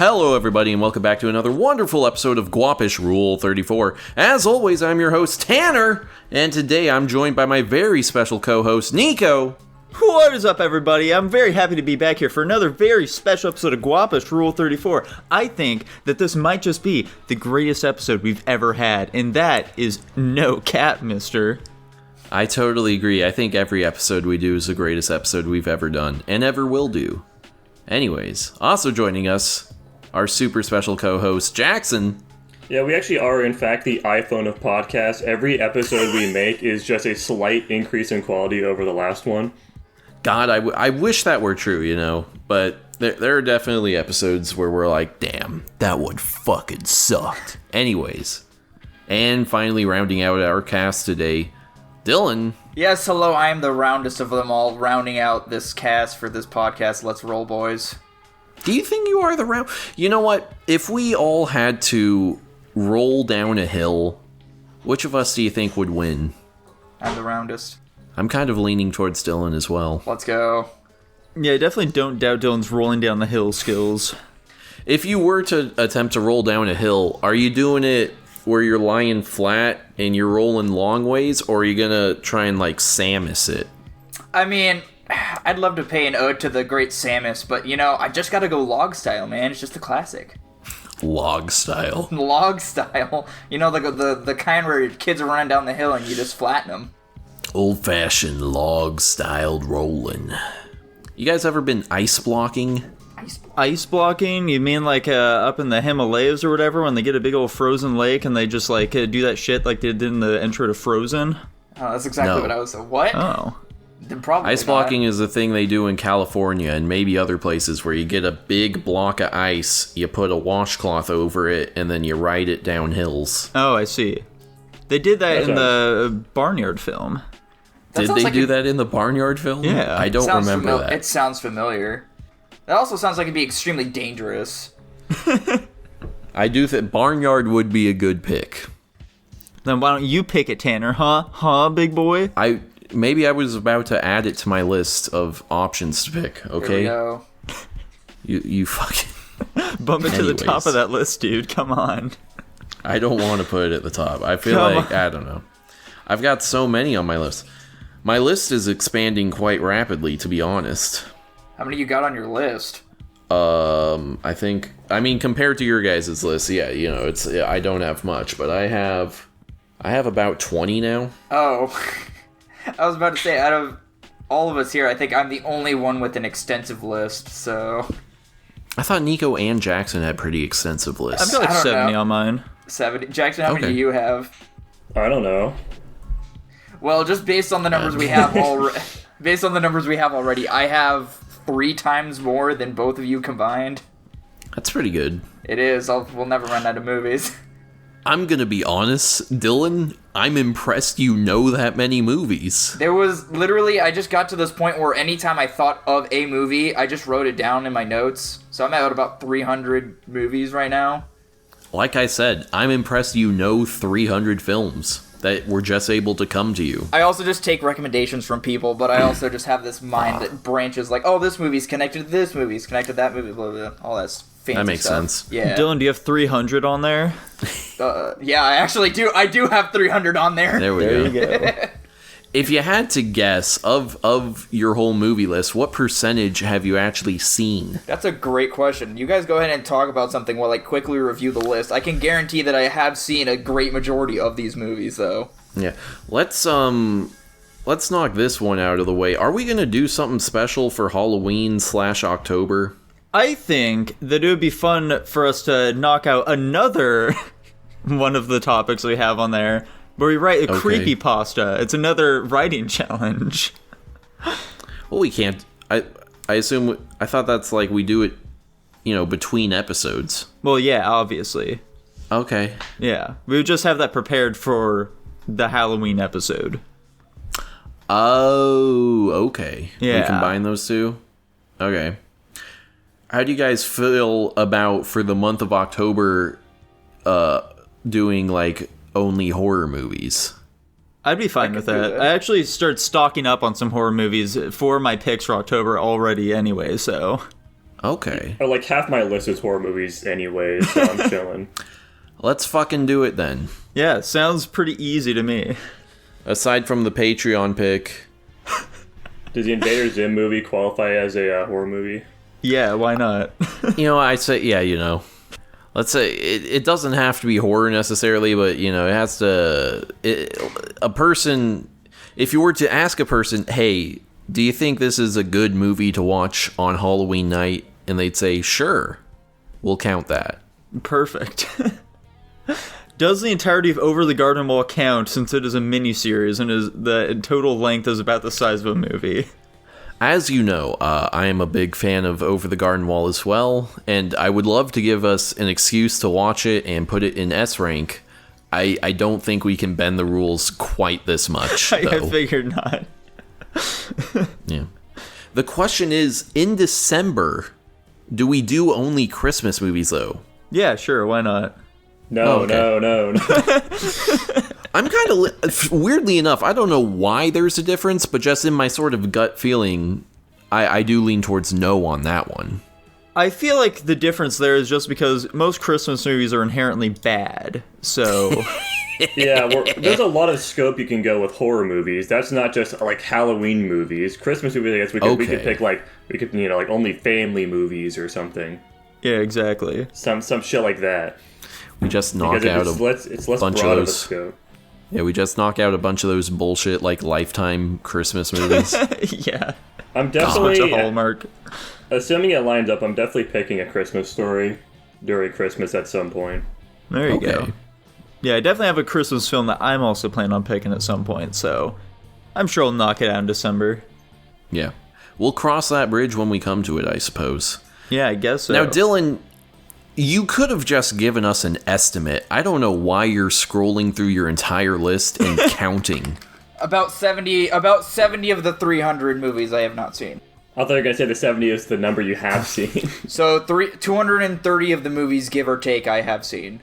Hello everybody and welcome back to another wonderful episode of Guapish Rule 34. As always, I'm your host Tanner, and today I'm joined by my very special co-host Nico. What is up, everybody? I'm very happy to be back here for another very special episode of Guapish Rule 34. I think that this might just be the greatest episode we've ever had, and that is no cap, mister. I totally agree. I think every episode we do is the greatest episode we've ever done, and ever will do. Anyways, also joining us, our super special co-host, Jackson. Yeah, we actually are, in fact, the iPhone of podcasts. Every episode we make is just a slight increase in quality over the last one. God, I wish that were true, you know, but there are definitely episodes where we're like, damn, that one fucking sucked. Anyways, and finally rounding out our cast today, Dylan. Yes, hello, I am the roundest of them all, rounding out this cast for this podcast. Let's roll, boys. Do you think you are the round? You know what? If we all had to roll down a hill, which of us do you think would win? I'm the roundest. I'm kind of leaning towards Dylan as well. Let's go. Yeah, I definitely don't doubt Dylan's rolling down the hill skills. If you were to attempt to roll down a hill, are you doing it where you're lying flat and you're rolling long ways, or are you gonna try and like Samus it? I mean, I'd love to pay an ode to the great Samus, but you know, I just gotta go log style, man. It's just a classic. Log style. Log style. You know, the kind where kids are running down the hill and you just flatten them. Old-fashioned log-styled rolling. You guys ever been ice blocking? Ice blocking? You mean like up in the Himalayas or whatever when they get a big old frozen lake and they just like do that shit like they did in the intro to Frozen? Oh, that's exactly No. what I was... What? Oh. Then probably Ice blocking is a thing they do in California and maybe other places where you get a big block of ice, you put a washcloth over it, and then you ride it down hills. Oh, I see. They did that in the Barnyard film. Did they do that in the Barnyard film? Yeah. I don't remember that. It sounds familiar. That also sounds like it'd be extremely dangerous. I do think Barnyard would be a good pick. Then why don't you pick it, Tanner? Huh, big boy? Maybe I was about to add it to my list of options to pick, okay? Here we go. You fucking... Bump it to the top Anyways. of that list, dude. Come on. I don't want to put it at the top. I feel like, I don't know. I've got so many on my list. My list is expanding quite rapidly, to be honest. How many you got on your list? I think, compared to your guys' list, yeah, you know, I don't have much, but I have about 20 now. Oh, I was about to say, out of all of us here, I think I'm the only one with an extensive list, so... I thought Nico and Jackson had pretty extensive lists. I've got like I don't 70 know. on mine. 70. Jackson, how many Okay. do you have? I don't know. Well, just based on the numbers we have already, I have 3 times more than both of you combined. That's pretty good. It is. We'll never run out of movies. I'm gonna be honest, Dylan, I'm impressed you know that many movies. There was literally, I just got to this point where anytime I thought of a movie, I just wrote it down in my notes. So I'm at about 300 movies right now. Like I said, I'm impressed you know 300 films that were just able to come to you. I also just take recommendations from people, but I also just have this mind that branches like, oh, this movie's connected to this movie's connected to that movie, blah, blah, blah. All that fancy That makes stuff. sense. Yeah. Dylan, do you have 300 on there? Yeah, I actually do. I do have 300 on there. There we There go. you go. If you had to guess, of your whole movie list, what percentage have you actually seen? That's a great question. You guys go ahead and talk about something while I quickly review the list. I can guarantee that I have seen a great majority of these movies, though. Yeah. Let's knock this one out of the way. Are we gonna do something special for Halloween/October? I think that it would be fun for us to knock out another one of the topics we have on there, where we write a creepypasta. It's another writing challenge. Well, we can't. I thought that's like we do it, you know, between episodes. Well, yeah, obviously. Okay. Yeah, we would just have that prepared for the Halloween episode. Oh, okay. Yeah. We combine those two? Okay. How do you guys feel about, for the month of October, doing, like, only horror movies? I'd be fine with that. I actually started stocking up on some horror movies for my picks for October already anyway, so... Okay. Or like half my list is horror movies anyway, so I'm chilling. Let's fucking do it then. Yeah, sounds pretty easy to me. Aside from the Patreon pick. Does the Invader Zim movie qualify as a horror movie? Yeah, why not? I'd say, yeah, let's say it doesn't have to be horror necessarily, but, it has to... a person... If you were to ask a person, hey, do you think this is a good movie to watch on Halloween night? And they'd say, sure, we'll count that. Perfect. Does the entirety of Over the Garden Wall count since it is a miniseries and the total length is about the size of a movie? As you know, I am a big fan of Over the Garden Wall as well, and I would love to give us an excuse to watch it and put it in S rank. I don't think we can bend the rules quite this much, though. I figured not. Yeah. The question is, in December, do we do only Christmas movies, though? Yeah, sure, why not? No. I'm kind of... weirdly enough, I don't know why there's a difference, but just in my sort of gut feeling, I do lean towards no on that one. I feel like the difference there is just because most Christmas movies are inherently bad, so... Yeah, there's a lot of scope you can go with horror movies. That's not just like Halloween movies. Christmas movies, I guess we could pick like only family movies or something. Yeah, exactly. Some shit like that. We just knock out a bunch of those. Scope. Yeah, we just knock out a bunch of those bullshit like Lifetime Christmas movies. Yeah. I'm definitely Hallmark. Assuming it lines up, I'm definitely picking A Christmas Story during Christmas at some point. There you go. Yeah, I definitely have a Christmas film that I'm also planning on picking at some point, so I'm sure I'll knock it out in December. Yeah. We'll cross that bridge when we come to it, I suppose. Yeah, I guess so. Now, Dylan, you could have just given us an estimate. I don't know why you're scrolling through your entire list and counting. About 70 of the 300 movies I have not seen. I thought you were going to say the 70 is the number you have seen. So 230 of the movies, give or take, I have seen.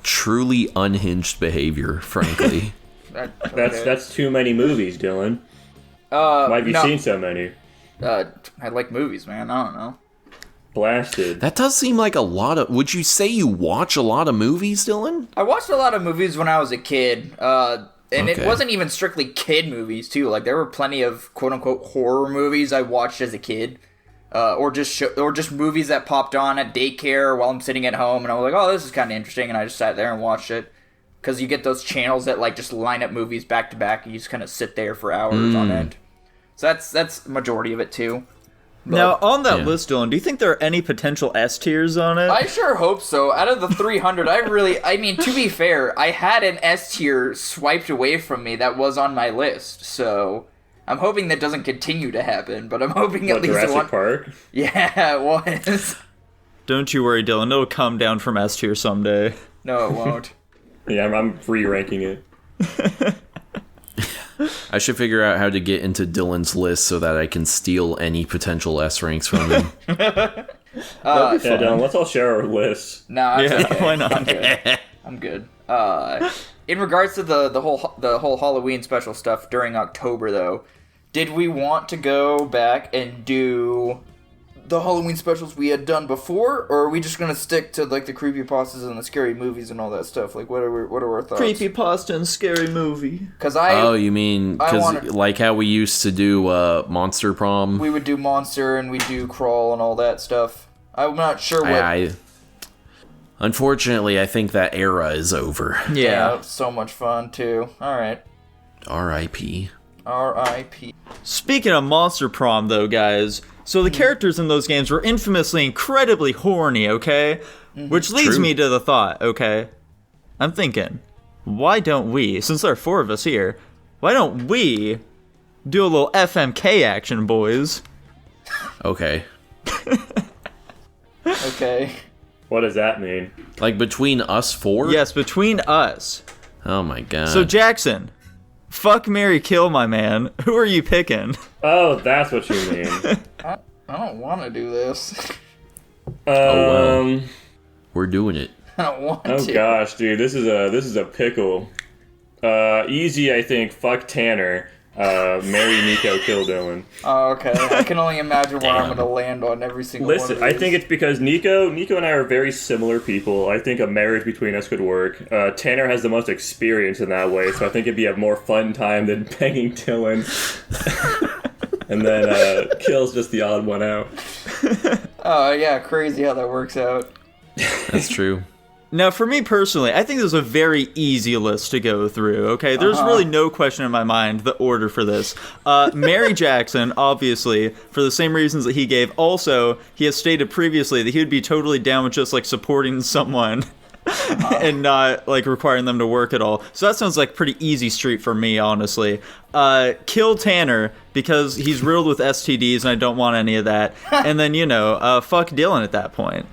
Truly unhinged behavior, frankly. That's too many movies, Dylan. Why have you seen so many? I like movies, man. I don't know. Blasted. That does seem like a lot of... Would you say you watch a lot of movies, Dylan? I watched a lot of movies when I was a kid. And Okay. it wasn't even strictly kid movies, too. Like, there were plenty of quote-unquote horror movies I watched as a kid. Or just movies that popped on at daycare while I'm sitting at home. And I was like, oh, this is kind of interesting. And I just sat there and watched it. Because you get those channels that, like, just line up movies back to back. And you just kind of sit there for hours on end. So that's the majority of it, too. But, now, on that list, Dylan, do you think there are any potential S tiers on it? I sure hope so. Out of the 300, I mean, to be fair, I had an S tier swiped away from me that was on my list, so I'm hoping that doesn't continue to happen, but I'm hoping at least Jurassic one... Park? Yeah, it was. Don't you worry, Dylan. It'll come down from S tier someday. No, it won't. Yeah, I'm re-ranking it. I should figure out how to get into Dylan's list so that I can steal any potential S ranks from him. Yeah, Dylan, let's all share our lists. No, it's Yeah, okay. why not? I'm good. In regards to the whole Halloween special stuff during October, though, did we want to go back and do the Halloween specials we had done before, or are we just gonna stick to like the creepypastas and the scary movies and all that stuff? Like, what are our thoughts? Creepypasta and scary movie. Oh, you mean because like how we used to do Monster Prom? We would do Monster and we'd do Crawl and all that stuff. I'm not sure what. Unfortunately, I think that era is over. Yeah. It was so much fun too. All right. R.I.P. R.I.P. Speaking of Monster Prom, though, guys, so the characters in those games were infamously incredibly horny, okay? Which leads me to the thought, okay? I'm thinking, why don't we, since there are 4 of us here, why don't we do a little FMK action, boys? Okay. Okay. What does that mean? Like between us 4? Yes, between us. Oh my god. So, Jackson, fuck, marry, kill, my man. Who are you picking? Oh, that's what you mean. I don't want to do this. well. We're doing it. I don't want to. Oh gosh, dude, this is a pickle. Easy, I think. Fuck Tanner. Marry Nico, kill Dylan. Oh, okay. I can only imagine where I'm gonna land on every single one Listen, of I these. think it's because Nico and I are very similar people. I think a marriage between us could work. Tanner has the most experience in that way, so I think it'd be a more fun time than banging Dylan. And then Kill's just the odd one out. Oh, yeah, crazy how that works out. That's true. Now, for me personally, I think there's a very easy list to go through, okay? There's really no question in my mind the order for this. Mary Jackson, obviously, for the same reasons that he gave. Also, he has stated previously that he would be totally down with just, like, supporting someone and not, like, requiring them to work at all. So that sounds like pretty easy street for me, honestly. Kill Tanner, because he's riddled with STDs and I don't want any of that. And then, fuck Dylan at that point.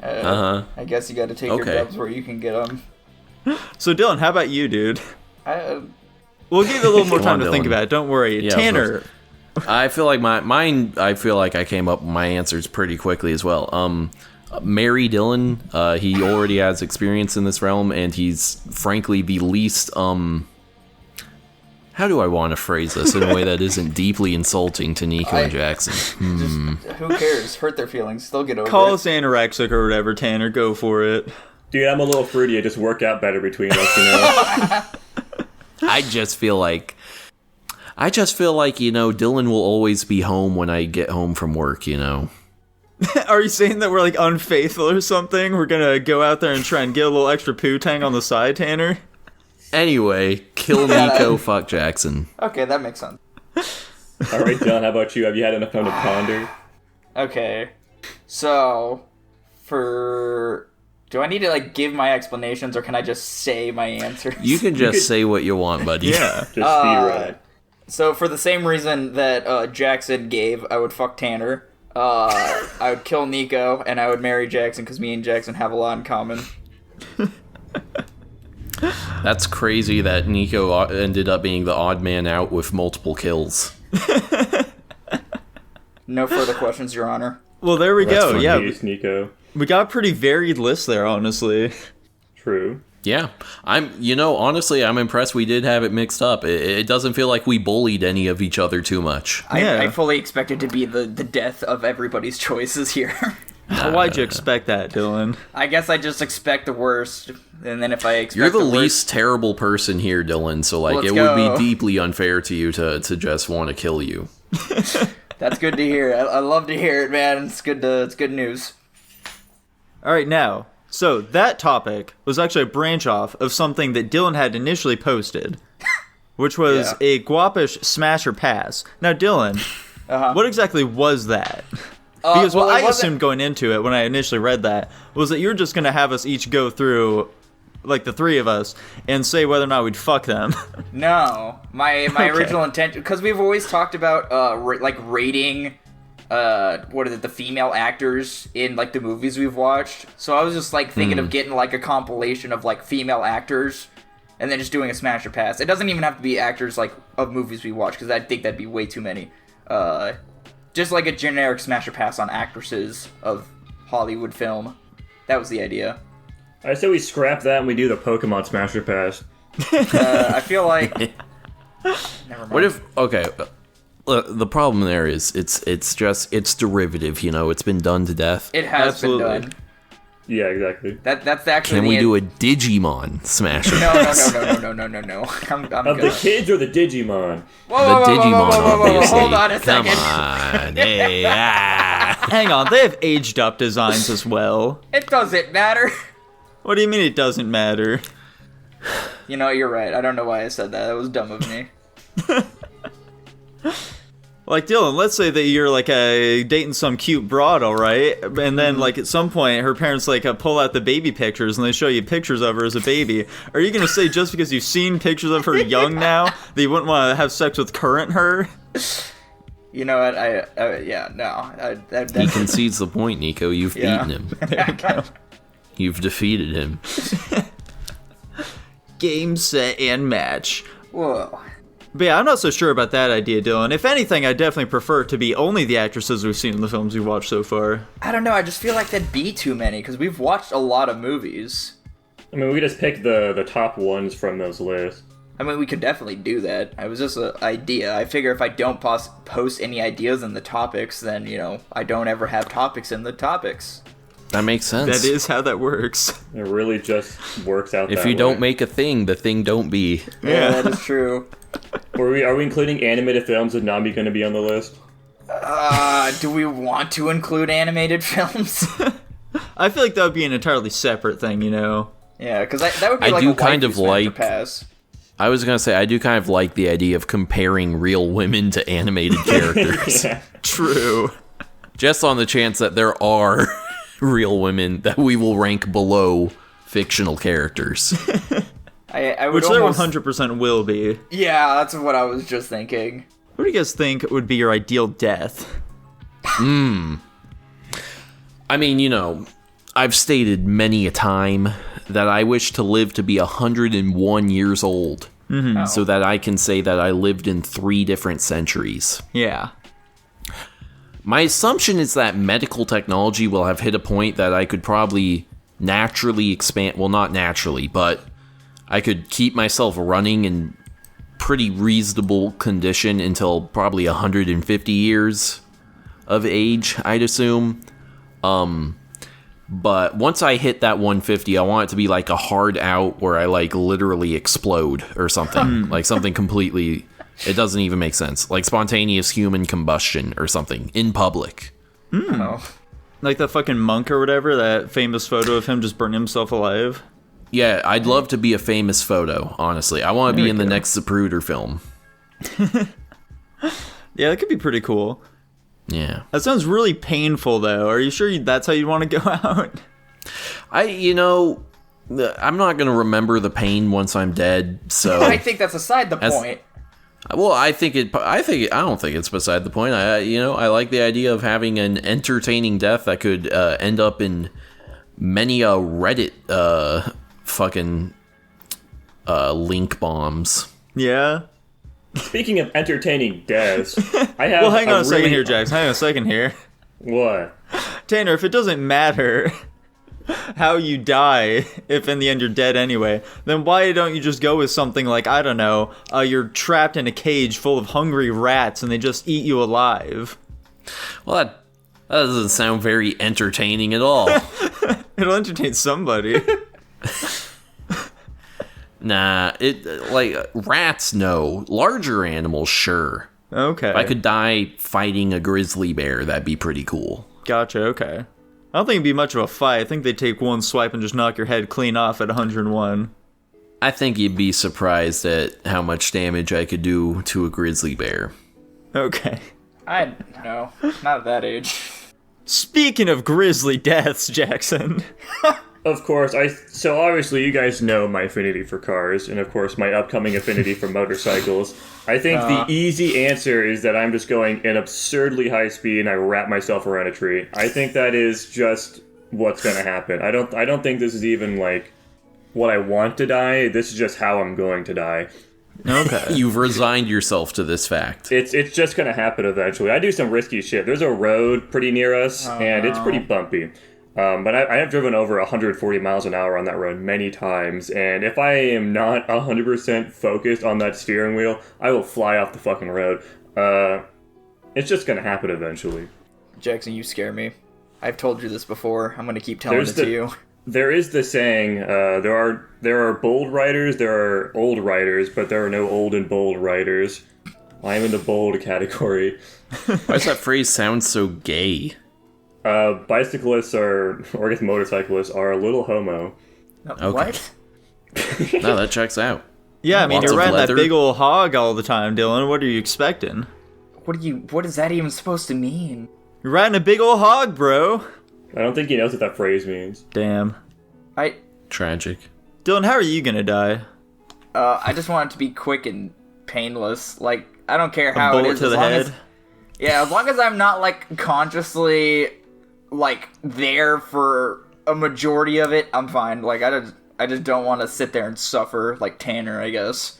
I guess you gotta take your dubs where you can get them. So, Dylan, how about you, dude? We'll give you a little more time to think about it. Don't worry. Yeah, Tanner. I feel like mine. I feel like I came up with my answers pretty quickly as well. Marry Dylan. He already has experience in this realm, and he's frankly the least. How do I want to phrase this in a way that isn't deeply insulting to Nico and Jackson? Who cares? Hurt their feelings. They'll get over Call it. us anorexic or whatever, Tanner. Go for it. Dude, I'm a little fruity. I just work out better between us, you know? I just feel like, Dylan will always be home when I get home from work, Are you saying that we're, like, unfaithful or something? We're gonna go out there and try and get a little extra poo tang on the side, Tanner? Anyway, kill Nico, fuck Jackson. Okay, that makes sense. Alright, John, how about you? Have you had enough time to ponder? Okay. So, do I need to, like, give my explanations, or can I just say my answers? You can just say what you want, buddy. Yeah. Just speed ride. So, for the same reason that Jackson gave, I would fuck Tanner. I would kill Nico, and I would marry Jackson, because me and Jackson have a lot in common. That's crazy that Nico ended up being the odd man out with multiple kills. No further questions, Your Honor. Well, there we go. fun. Yeah, Peace, Nico. we got a pretty varied list there, honestly. True. Yeah, honestly, I'm impressed we did have it mixed up. It doesn't feel like we bullied any of each other too much. Yeah. I fully expected to be the death of everybody's choices here. Why'd you expect that, Dylan? I guess I just expect the worst, and then if I expect You're the worst, least terrible person here, Dylan, so Let's it go. would be deeply unfair to you to just want to kill you. That's good to hear. I love to hear it, man. It's good news. All right, now, so that topic was actually a branch off of something that Dylan had initially posted, which was Yeah. a Guapish smash or pass. Now, Dylan, what exactly was that? Because well, what it I wasn't- assumed going into it when I initially read that was that you were just going to have us each go through, like the three of us, and say whether or not we'd fuck them. No, my original intention, because we've always talked about rating, the female actors in like the movies we've watched. So I was just like thinking of getting like a compilation of like female actors, and then just doing a smash or pass. It doesn't even have to be actors like of movies we watch, because I think that'd be way too many. Just like a generic smash or pass on actresses of Hollywood film. That was the idea. I say we scrap that and we do the Pokemon Smasher Pass. I feel like. Never mind. What if the problem there is it's derivative, it's been done to death. It has Absolutely. been done. Yeah, exactly. That's actually. Can we do a Digimon smasher? No. I'm Of good. the kids or the Digimon? Whoa, The Digimon, obviously. Hold on a Come second. on. Hey, Hang on, they have aged up designs as well. It doesn't matter. What do you mean it doesn't matter? You know, you're right. I don't know why I said that. That was dumb of me. Like, Dylan, let's say that you're, like, dating some cute broad, all right? And then, like, at some point, her parents, like, pull out the baby pictures, and they show you pictures of her as a baby. Are you going to say just because you've seen pictures of her young now that you wouldn't want to have sex with current her? You know what? He concedes the point, Nico. You've Yeah. beaten him. There we go. You've defeated him. Game, set, and match. Whoa. But yeah, I'm not so sure about that idea, Dylan. If anything, I definitely prefer it to be only the actresses we've seen in the films we've watched so far. I don't know. I just feel like that'd be too many, because we've watched a lot of movies. I mean, we just pick the top ones from those lists. I mean, we could definitely do that. It was just an idea. I figure if I don't post any ideas in the topics, then, I don't ever have topics in the topics. That makes sense. That is how that works. It really just works out If that you way. don't make a thing, the thing don't be. Yeah, that is true. Are we including animated films that Nami going to be on the list? Do we want to include animated films? I feel like that would be an entirely separate thing, Yeah, because that would be I like do a kind waifu of smash or like- pass. I was gonna say, I do kind of like the idea of comparing real women to animated characters. Yeah. True. Just on the chance that there are real women that we will rank below fictional characters. I would Which there almost... 100% will be. Yeah, that's what I was just thinking. What do you guys think would be your ideal death? I mean, I've stated many a time that I wish to live to be 101 years old, so that I can say that I lived in 3 different centuries. Yeah. My assumption is that medical technology will have hit a point that I could probably naturally expand. Well, not naturally, but I could keep myself running in pretty reasonable condition until probably 150 years of age, I'd assume. But once I hit that 150, I want it to be like a hard out where I like literally explode or something. Like something completely, it doesn't even make sense. Like spontaneous human combustion or something in public. Oh. Like that fucking monk or whatever, that famous photo of him just burning himself alive. Yeah, I'd love to be a famous photo, honestly. I want to There be we in the go. next Zapruder film. Yeah, that could be pretty cool. Yeah. That sounds really painful, though. Are you sure that's how you'd want to go out? I'm not going to remember the pain once I'm dead, so... I think that's aside the As- point. Well, I don't think it's beside the point. I like the idea of having an entertaining death that could end up in many a Reddit fucking link bombs. Yeah. Speaking of entertaining deaths, I have. Well, hang on a second really- here, Jax. Hang on a second here. What? Tanner, if it doesn't matter how you die, if in the end you're dead anyway, then why don't you just go with something like, I don't know, you're trapped in a cage full of hungry rats and they just eat you alive? Well, that doesn't sound very entertaining at all. It'll entertain somebody. Nah, rats, no. Larger animals, sure. Okay. If I could die fighting a grizzly bear, that'd be pretty cool. Gotcha, okay. I don't think it'd be much of a fight. I think they'd take one swipe and just knock your head clean off at 101. I think you'd be surprised at how much damage I could do to a grizzly bear. Okay. No, not at that age. Speaking of grisly deaths, Jackson. Of course, so obviously you guys know my affinity for cars, and of course my upcoming affinity for motorcycles. I think the easy answer is that I'm just going at absurdly high speed and I wrap myself around a tree. I think that is just what's going to happen. I don't think this is even like what I want to die. This is just how I'm going to die. Okay. You've resigned yourself to this fact. It's just going to happen eventually. I do some risky shit. There's a road pretty near us, and it's pretty bumpy. But I have driven over 140 miles an hour on that road many times, and if I am not 100% focused on that steering wheel, I will fly off the fucking road. It's just gonna happen eventually. Jackson, you scare me. I've told you this before. I'm gonna keep telling it to you. There is the saying, there are bold riders, there are old riders, but there are no old and bold riders. I am in the bold category. Why does that phrase sound so gay? Bicyclists or I guess motorcyclists are a little homo. Okay. What? No, that checks out. Yeah, I mean, Lots you're of riding that leather. big old hog all the time, Dylan. What are you expecting? What is that even supposed to mean? You're riding a big old hog, bro. I don't think he knows what that phrase means. Damn. Tragic. Dylan, how are you gonna die? I just want it to be quick and painless. Like, I don't care how it Bullet is. to as the long head? as, yeah, as long as I'm not, like, consciously, like, there for a majority of it, I'm fine. Like, I just don't want to sit there and suffer like Tanner, I guess.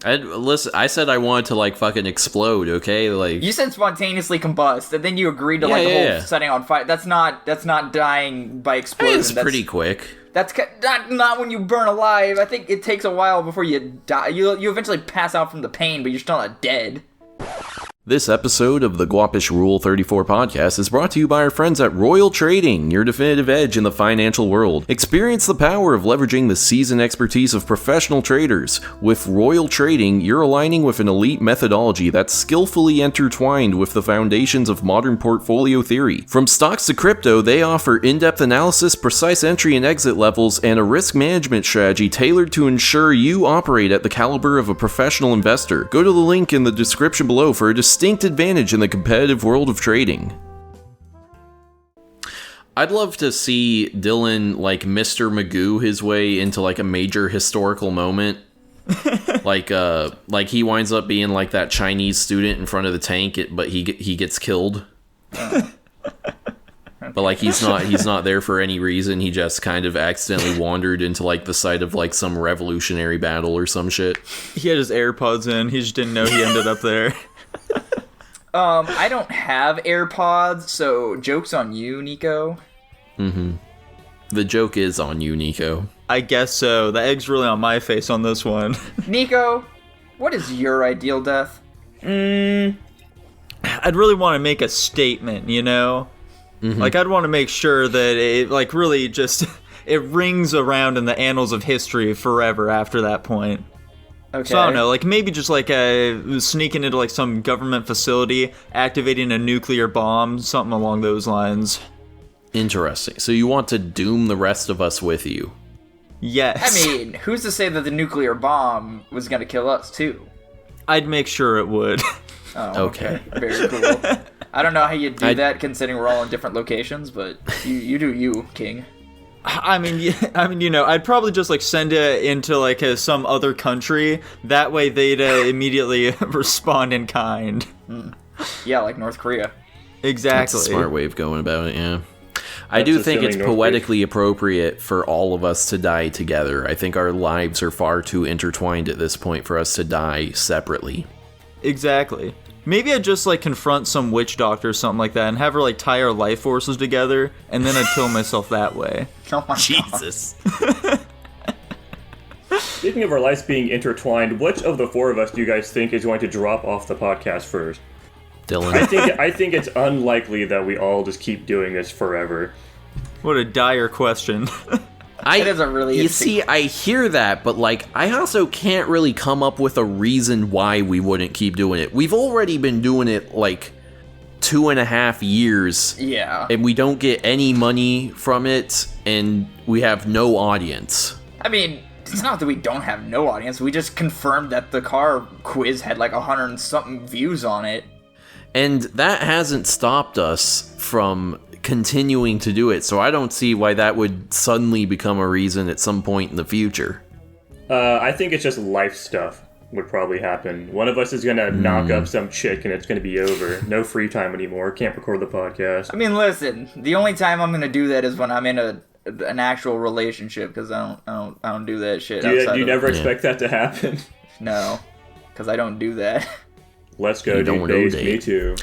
Listen, I said I wanted to like fucking explode, okay? Like You said spontaneously combust, and then you agreed to the whole setting on fire. That's not dying by explosion. it's pretty quick. That's not when you burn alive. I think it takes a while before you die. You eventually pass out from the pain, but you're still not dead. This episode of the Guapish Rule 34 podcast is brought to you by our friends at Royal Trading, your definitive edge in the financial world. Experience the power of leveraging the seasoned expertise of professional traders. With Royal Trading, you're aligning with an elite methodology that's skillfully intertwined with the foundations of modern portfolio theory. From stocks to crypto, they offer in-depth analysis, precise entry and exit levels, and a risk management strategy tailored to ensure you operate at the caliber of a professional investor. Go to the link in the description below for a distinct advantage in the competitive world of trading. I'd love to see Dylan like Mr. Magoo his way into like a major historical moment. like he winds up being like that Chinese student in front of the tank, but he gets killed. But like he's not there for any reason. He just kind of accidentally wandered into like the site of like some revolutionary battle or some shit. He had his AirPods in. He just didn't know he ended up there. I don't have AirPods, so joke's on you, Nico. The joke is on you, Nico. I guess so. The egg's really on my face on this one. Nico, what is your ideal death? I'd really want to make a statement, you know? Like, I'd want to make sure that it, like, really just, it rings around in the annals of history forever after that point. Okay. So I don't know, like maybe just like sneaking into like some government facility, activating a nuclear bomb, something along those lines. Interesting. So you want to doom the rest of us with you? Yes. I mean, who's to say that the nuclear bomb was going to kill us too? I'd make sure it would. Oh, okay. Very cool. I don't know how you do that considering we're all in different locations, but you do you, King. I mean, you know, I'd probably just like send it into like some other country. That way, they'd immediately respond in kind. Yeah, like North Korea. Exactly. That's a smart way of going about it. Yeah, I do think it's poetically appropriate for all of us to die together. I think our lives are far too intertwined at this point for us to die separately. Exactly. Maybe I'd just like confront some witch doctor or something like that and have her like tie our life forces together, and then I'd kill myself that way. Oh my Jesus. Speaking of our lives being intertwined, which of the four of us do you guys think is going to drop off the podcast first? Dylan. I think it's unlikely that we all just keep doing this forever. What a dire question. It is a really You see, I hear that, but like, I also can't really come up with a reason why we wouldn't keep doing it. We've already been doing it like 2.5 years. Yeah. And we don't get any money from it, and we have no audience. I mean, it's not that we don't have no audience. We just confirmed that the car quiz had like 100 and something views on it. And that hasn't stopped us from continuing to do it, so I don't see why that would suddenly become a reason at some point in the future. I think it's just life stuff would probably happen. One of us is gonna knock up some chick and it's gonna be over. No free time anymore. Can't record the podcast. I mean, listen, the only time I'm gonna do that is when I'm in an actual relationship, because I don't do that shit. Do you never expect that to happen? No, because I don't do that. Let's go, dude. Base, me too.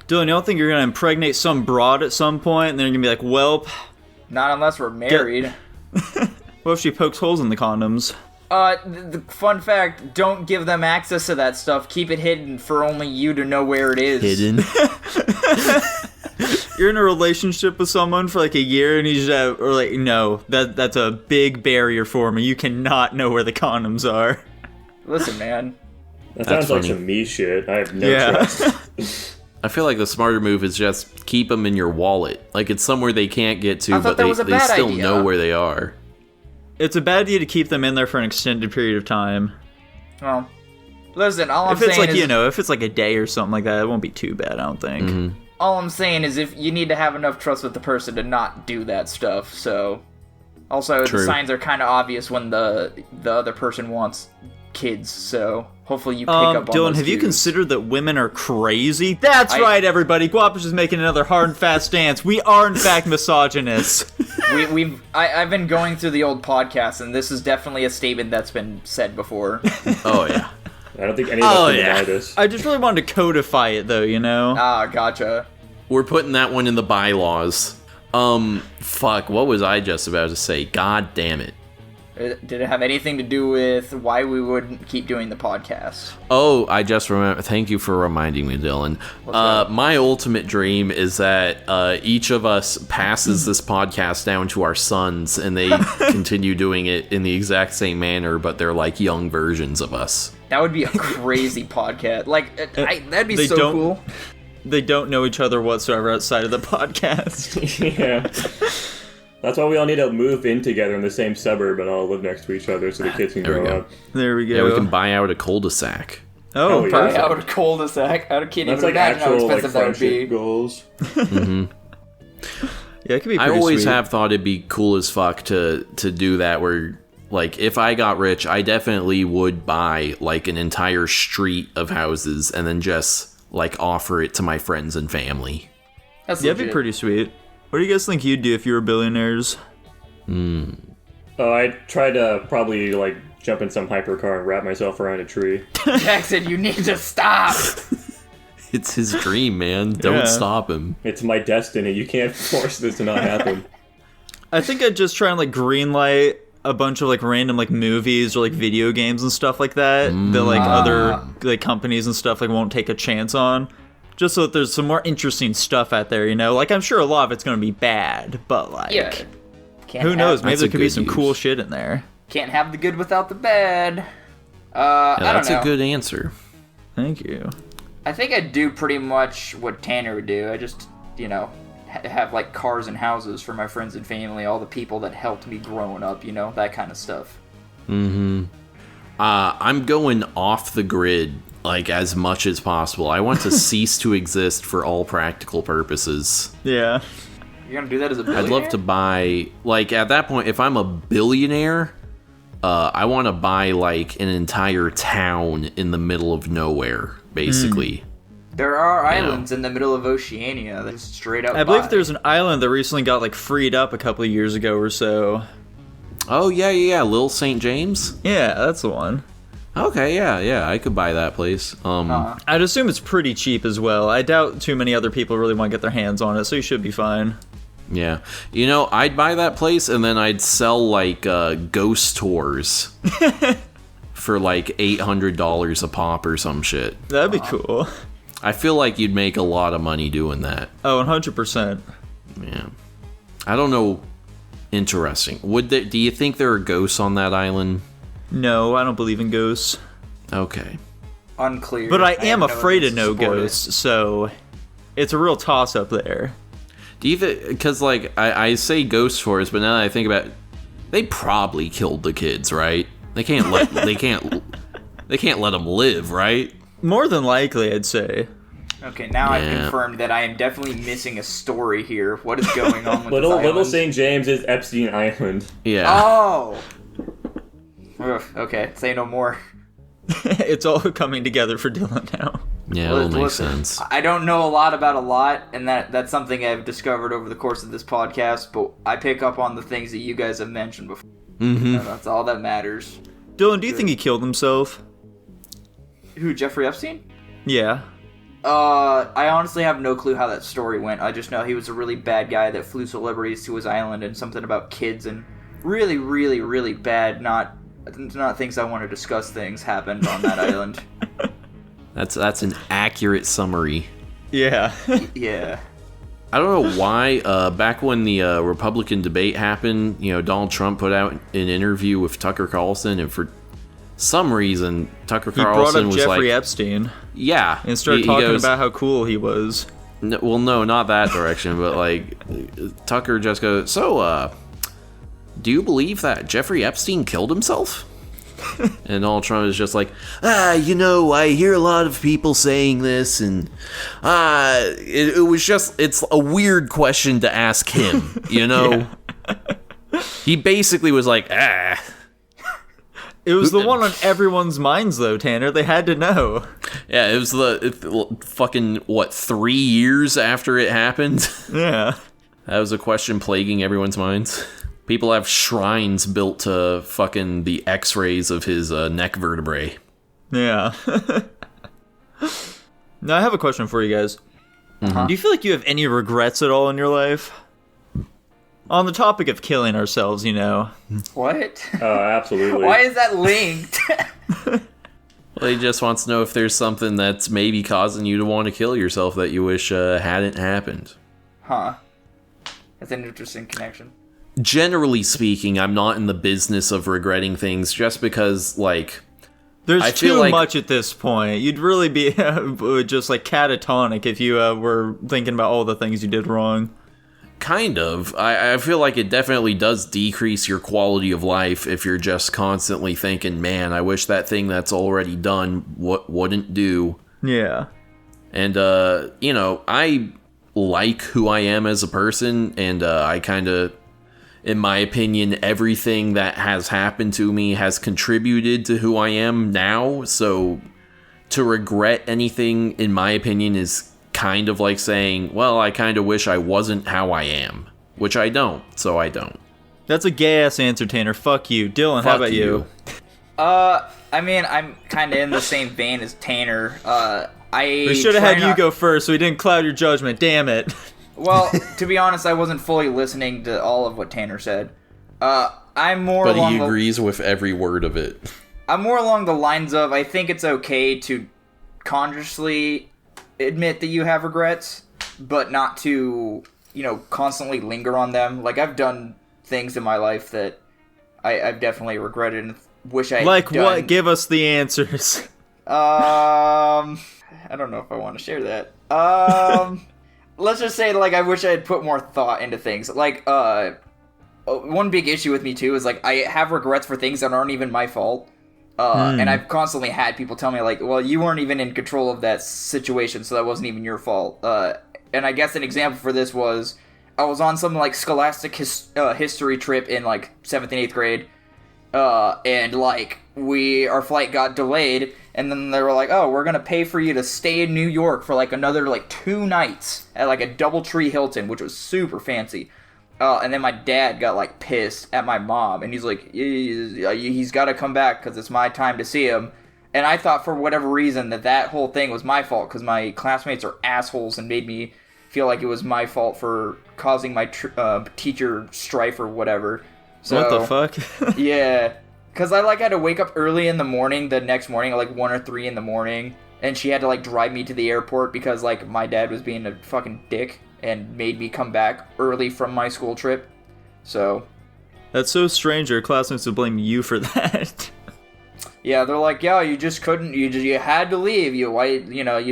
Dylan, you don't think you're gonna impregnate some broad at some point, and then you're gonna be like, "Welp." Not unless we're married. What if she pokes holes in the condoms? The fun fact: don't give them access to that stuff. Keep it hidden for only you to know where it is. Hidden. You're in a relationship with someone for like a year, and he's or like, no, that's a big barrier for me. You cannot know where the condoms are. Listen, man. That sounds like some me shit. I have no trust. I feel like the smarter move is just keep them in your wallet. Like, it's somewhere they can't get to, but they still know where they are. It's a bad idea to keep them in there for an extended period of time. Well, listen, all I'm saying is... If it's like, you know, if it's like a day or something like that, it won't be too bad, I don't think. Mm-hmm. All I'm saying is if you need to have enough trust with the person to not do that stuff, so... Also, True. The signs are kind of obvious when the other person wants kids, so hopefully you pick up on Dylan, those have you cues. considered that women are crazy? That's right, everybody. Guapish is making another hard and fast stance. We are, in fact, misogynists. I've been going through the old podcast, and this is definitely a statement that's been said before. Oh, yeah. I don't think any of us can deny this. I just really wanted to codify it, though, you know? Ah, gotcha. We're putting that one in the bylaws. Fuck, what was I just about to say? God damn it. Did it have anything to do with why we wouldn't keep doing the podcast? Oh, I just remember. Thank you for reminding me, Dylan. My ultimate dream is that each of us passes this podcast down to our sons, and they continue doing it in the exact same manner, but they're like young versions of us. That would be a crazy podcast. Like, that'd be They so don't- cool. They don't know each other whatsoever outside of the podcast. Yeah. That's why we all need to move in together in the same suburb and all live next to each other so the kids can There we grow go. up. There we go. Yeah, we can buy out a cul-de-sac. Oh, Hell yeah. perfect. Out of cul-de-sac. I can't That's even like imagine how actual like expensive that would friendship be. goals. Yeah, it could be I pretty always sweet. have thought it'd be cool as fuck to do that, where, like, if I got rich, I definitely would buy, like, an entire street of houses and then just, like, offer it to my friends and family. That's Yeah, it'd be legit. pretty sweet. What do you guys think you'd do if you were billionaires? Oh, I'd try to probably like jump in some hypercar and wrap myself around a tree. Jackson, you need to stop. It's his dream, man. Don't Yeah. stop him. It's my destiny. You can't force this to not happen. I think I'd just try and like greenlight a bunch of like random like movies or like video games and stuff like that that like other like companies and stuff like won't take a chance on. Just so that there's some more interesting stuff out there, you know? Like I'm sure a lot of it's gonna be bad, but like Yeah. Can't who knows? Maybe That's there a could be good some use. cool shit in there. Can't have the good without the bad. Yeah, I don't that's know. a good answer. Thank you. I think I'd do pretty much what Tanner would do. I just, you know, have like cars and houses for my friends and family, all the people that helped me growing up, you know, that kind of stuff. I'm going off the grid, like, as much as possible. I want to cease to exist for all practical purposes. Yeah. You're gonna do that as a I'd billionaire? love to buy, like, at that point, if I'm a billionaire, I want to buy, like, an entire town in the middle of nowhere, basically. There are islands in the middle of Oceania that just straight up. I believe buy. there's an island that recently got like freed up a couple of years ago or so. Oh, yeah, Little St. James? Yeah, that's the one. Okay, yeah, I could buy that place. I'd assume it's pretty cheap as well. I doubt too many other people really want to get their hands on it, so you should be fine. Yeah. You know, I'd buy that place and then I'd sell, like, ghost tours for, like, $800 a pop or some shit. That'd be cool. I feel like you'd make a lot of money doing that. Oh, 100%. Yeah. I don't know. Interesting. Do you think there are ghosts on that island? No, I don't believe in ghosts. Okay. Unclear. But I have am no afraid of evidence no to support it. ghosts, so it's a real toss-up there. Do you think, because, like, I say ghost tours, but now that I think about it, they probably killed the kids, right? They can't let they can't let them live, right? More than likely, I'd say. Okay, now I've Yeah. confirmed that I am definitely missing a story here. What is going on with Little this island? St. James is Epstein Island. Yeah. Oh! Ugh, okay, say no more. It's all coming together for Dylan now. Yeah, it'll make Listen, sense. I don't know a lot about a lot, and that's something I've discovered over the course of this podcast, but I pick up on the things that you guys have mentioned before. Mm-hmm. That's all that matters. Dylan, do you think he killed himself? Who, Jeffrey Epstein? Yeah. I honestly have no clue how that story went. I just know he was a really bad guy that flew celebrities to his island and something about kids and really, really, really bad, not things I want to discuss things happened on that island. That's an accurate summary. Yeah. Yeah. I don't know why, back when the Republican debate happened, you know, Donald Trump put out an interview with Tucker Carlson, and for some reason, Tucker He brought Carlson up was Jeffrey like, Epstein yeah. and started He talking goes, about how cool he was. Well, no, not that direction, but like, Tucker just goes, so, do you believe that Jeffrey Epstein killed himself? And Donald Trump is just like, you know, I hear a lot of people saying this, and it's a weird question to ask him, you know? He basically was like, It was the one on everyone's minds, though, Tanner. They had to know. Yeah, it was fucking, 3 years after it happened? Yeah. That was a question plaguing everyone's minds. People have shrines built to fucking the x-rays of his neck vertebrae. Yeah. Now I have a question for you guys. Do you feel like you have any regrets at all in your life? On the topic of killing ourselves, you know. What? Absolutely. Why is that linked? Well, he just wants to know if there's something that's maybe causing you to want to kill yourself that you wish hadn't happened. Huh. That's an interesting connection. Generally speaking, I'm not in the business of regretting things just because, like... There's I feel too like- much at this point. You'd really be just like catatonic if you were thinking about all the things you did wrong. Kind of. I feel like it definitely does decrease your quality of life if you're just constantly thinking, man, I wish that thing that's already done wouldn't do. Yeah. And, you know, I like who I am as a person, and I kind of, in my opinion, everything that has happened to me has contributed to who I am now, so to regret anything, in my opinion, is kind of like saying, well, I kind of wish I wasn't how I am, which I don't, so I don't. That's a gay-ass answer, Tanner. Fuck you. Dylan, how Fuck about you? I mean, I'm kind of in the same vein as Tanner. We should have had you go first so we didn't cloud your judgment. Damn it. Well, to be honest, I wasn't fully listening to all of what Tanner said. I'm more But along he agrees with every word of it. I'm more along the lines of, I think it's okay to consciously admit that you have regrets, but not to, you know, constantly linger on them. Like, I've done things in my life that I've definitely regretted and wish I had Like done. what? Give us the answers. I don't know if I want to share that. Let's just say, like, I wish I had put more thought into things. Like, one big issue with me, too, is, like, I have regrets for things that aren't even my fault. And I've constantly had people tell me, like, well, you weren't even in control of that situation, so that wasn't even your fault. And I guess an example for this was, I was on some, like, scholastic history trip in, like, 7th and 8th grade, and, like, our flight got delayed, and then they were like, oh, we're gonna pay for you to stay in New York for, like, another, like, 2 nights at, like, a DoubleTree Hilton, which was super fancy. And then my dad got, like, pissed at my mom, and he's like, he's got to come back because it's my time to see him. And I thought for whatever reason that whole thing was my fault because my classmates are assholes and made me feel like it was my fault for causing my teacher strife or whatever. So, What the fuck? Yeah. Because I, like, had to wake up early in the morning the next morning at, like, 1 or 3 in the morning, and she had to, like, drive me to the airport because, like, my dad was being a fucking dick and made me come back early from my school trip. So, That's so strange. Your classmates would blame you for that. yeah, they're like, yeah, you just couldn't, you had to leave. You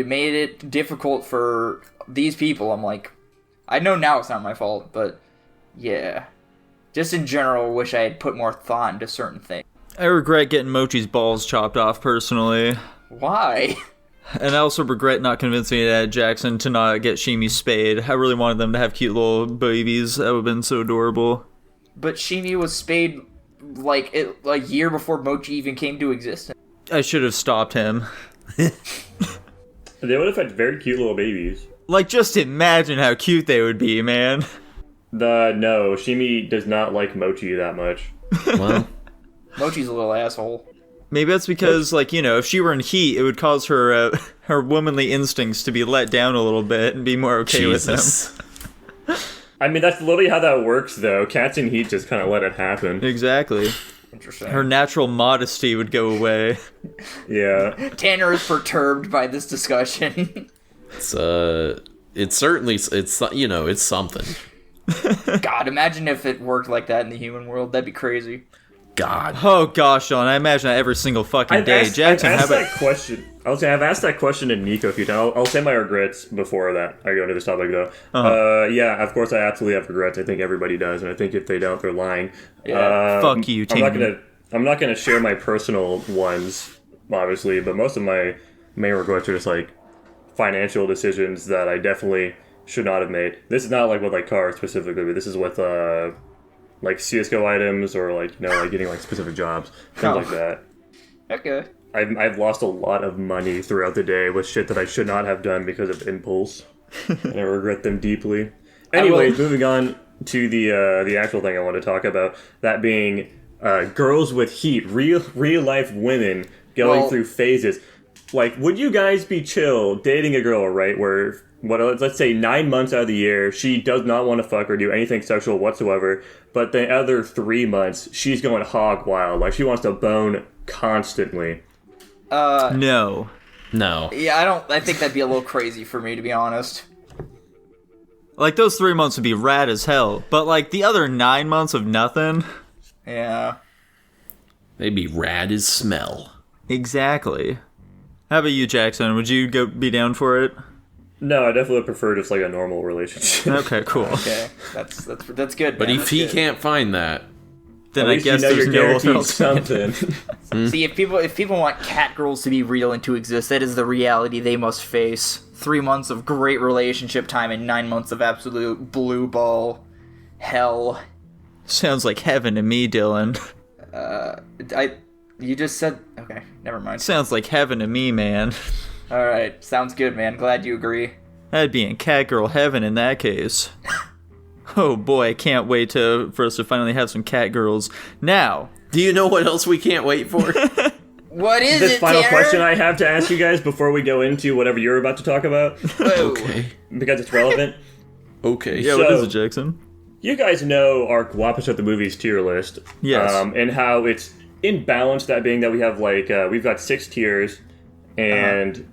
made it difficult for these people. I'm like, I know now it's not my fault, but yeah. Just in general, wish I had put more thought into certain things. I regret getting Mochi's balls chopped off personally. Why? And I also regret not convincing Ed Jackson to not get Shimi spayed. I really wanted them to have cute little babies. That would have been so adorable. But Shimi was spayed like a year before Mochi even came to existence. I should have stopped him. They would have had very cute little babies. Like, just imagine how cute they would be, man. No, Shimi does not like Mochi that much. Well, Mochi's a little asshole. Maybe that's because, like, you know, if she were in heat, it would cause her her womanly instincts to be let down a little bit and be more okay with Jesus. them. I mean, that's literally how that works, though. Cats in heat just kind of let it happen. Exactly. Interesting. Her natural modesty would go away. Yeah. Tanner is perturbed by this discussion. It's certainly, it's you know, it's something. God, imagine if it worked like that in the human world. That'd be crazy. God. Oh gosh, Sean, I imagine that every single fucking day. Jackson, I've how asked about... that question. I've asked that question to Nico a few times. I'll say my regrets before that. I go into this topic though. Yeah, of course I absolutely have regrets. I think everybody does, and I think if they don't, they're lying. Yeah. Fuck you, Tanner. I'm not gonna share my personal ones, obviously, but most of my main regrets are just like financial decisions that I definitely should not have made. This is not like with like cars specifically, but this is with like CS:GO items or like, you know, like getting like specific jobs, things like that. Okay. I've lost a lot of money throughout the day with shit that I should not have done because of impulse, and I regret them deeply. Anyways, moving on to the actual thing I want to talk about, that being girls with heat, real life women going through phases. Like, would you guys be chill dating a girl, right, where, let's say 9 months out of the year, she does not want to fuck or do anything sexual whatsoever, but the other 3 months, she's going hog wild. Like, she wants to bone constantly. No. Yeah, I think that'd be a little crazy for me, to be honest. Like, those 3 months would be rad as hell, but, like, the other 9 months of nothing? Yeah. They'd be rad as smell. Exactly. How about you, Jackson? Would you be down for it? No, I definitely prefer just, like, a normal relationship. Okay, cool. Okay, that's good. But man. if he can't find that, Then At I least guess you know there's you're no guaranteed alternative. something. See, if people want cat girls to be real and to exist, that is the reality they must face. 3 months of great relationship time and 9 months of absolute blue ball hell. Sounds like heaven to me, Dylan. You just said... Okay, never mind. Sounds like heaven to me, man. Alright, sounds good, man. Glad you agree. That'd be in catgirl heaven in that case. Oh boy, I can't wait for us to finally have some catgirls. Now, do you know what else we can't wait for? What is This it, final Tanner? question I have to ask you guys before we go into whatever you're about to talk about, Okay. because it's relevant. Okay. yeah, So- what is it, Jackson? You guys know our Guapish at the Movies tier list. Yes. And how it's in balance, that being that we have, like, we've got 6 tiers, and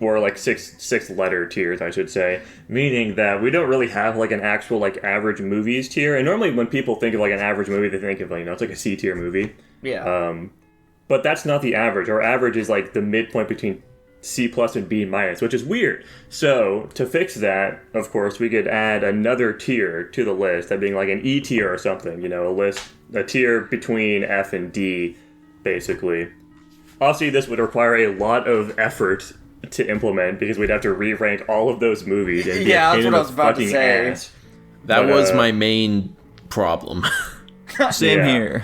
or, like, six letter tiers, I should say. Meaning that we don't really have, like, an actual, like, average movies tier. And normally when people think of, like, an average movie, they think of, like, it's like a C tier movie. Yeah. But that's not the average. Our average is, like, the midpoint between C plus and B minus, which is weird. So, to fix that, of course, we could add another tier to the list, that being like an E tier or something, a tier between F and D, basically. Obviously, this would require a lot of effort to implement, because we'd have to re-rank all of those movies and be Yeah, a pain that's in what I the was about to fucking say. ass. That But, was my main problem. Same Yeah. here.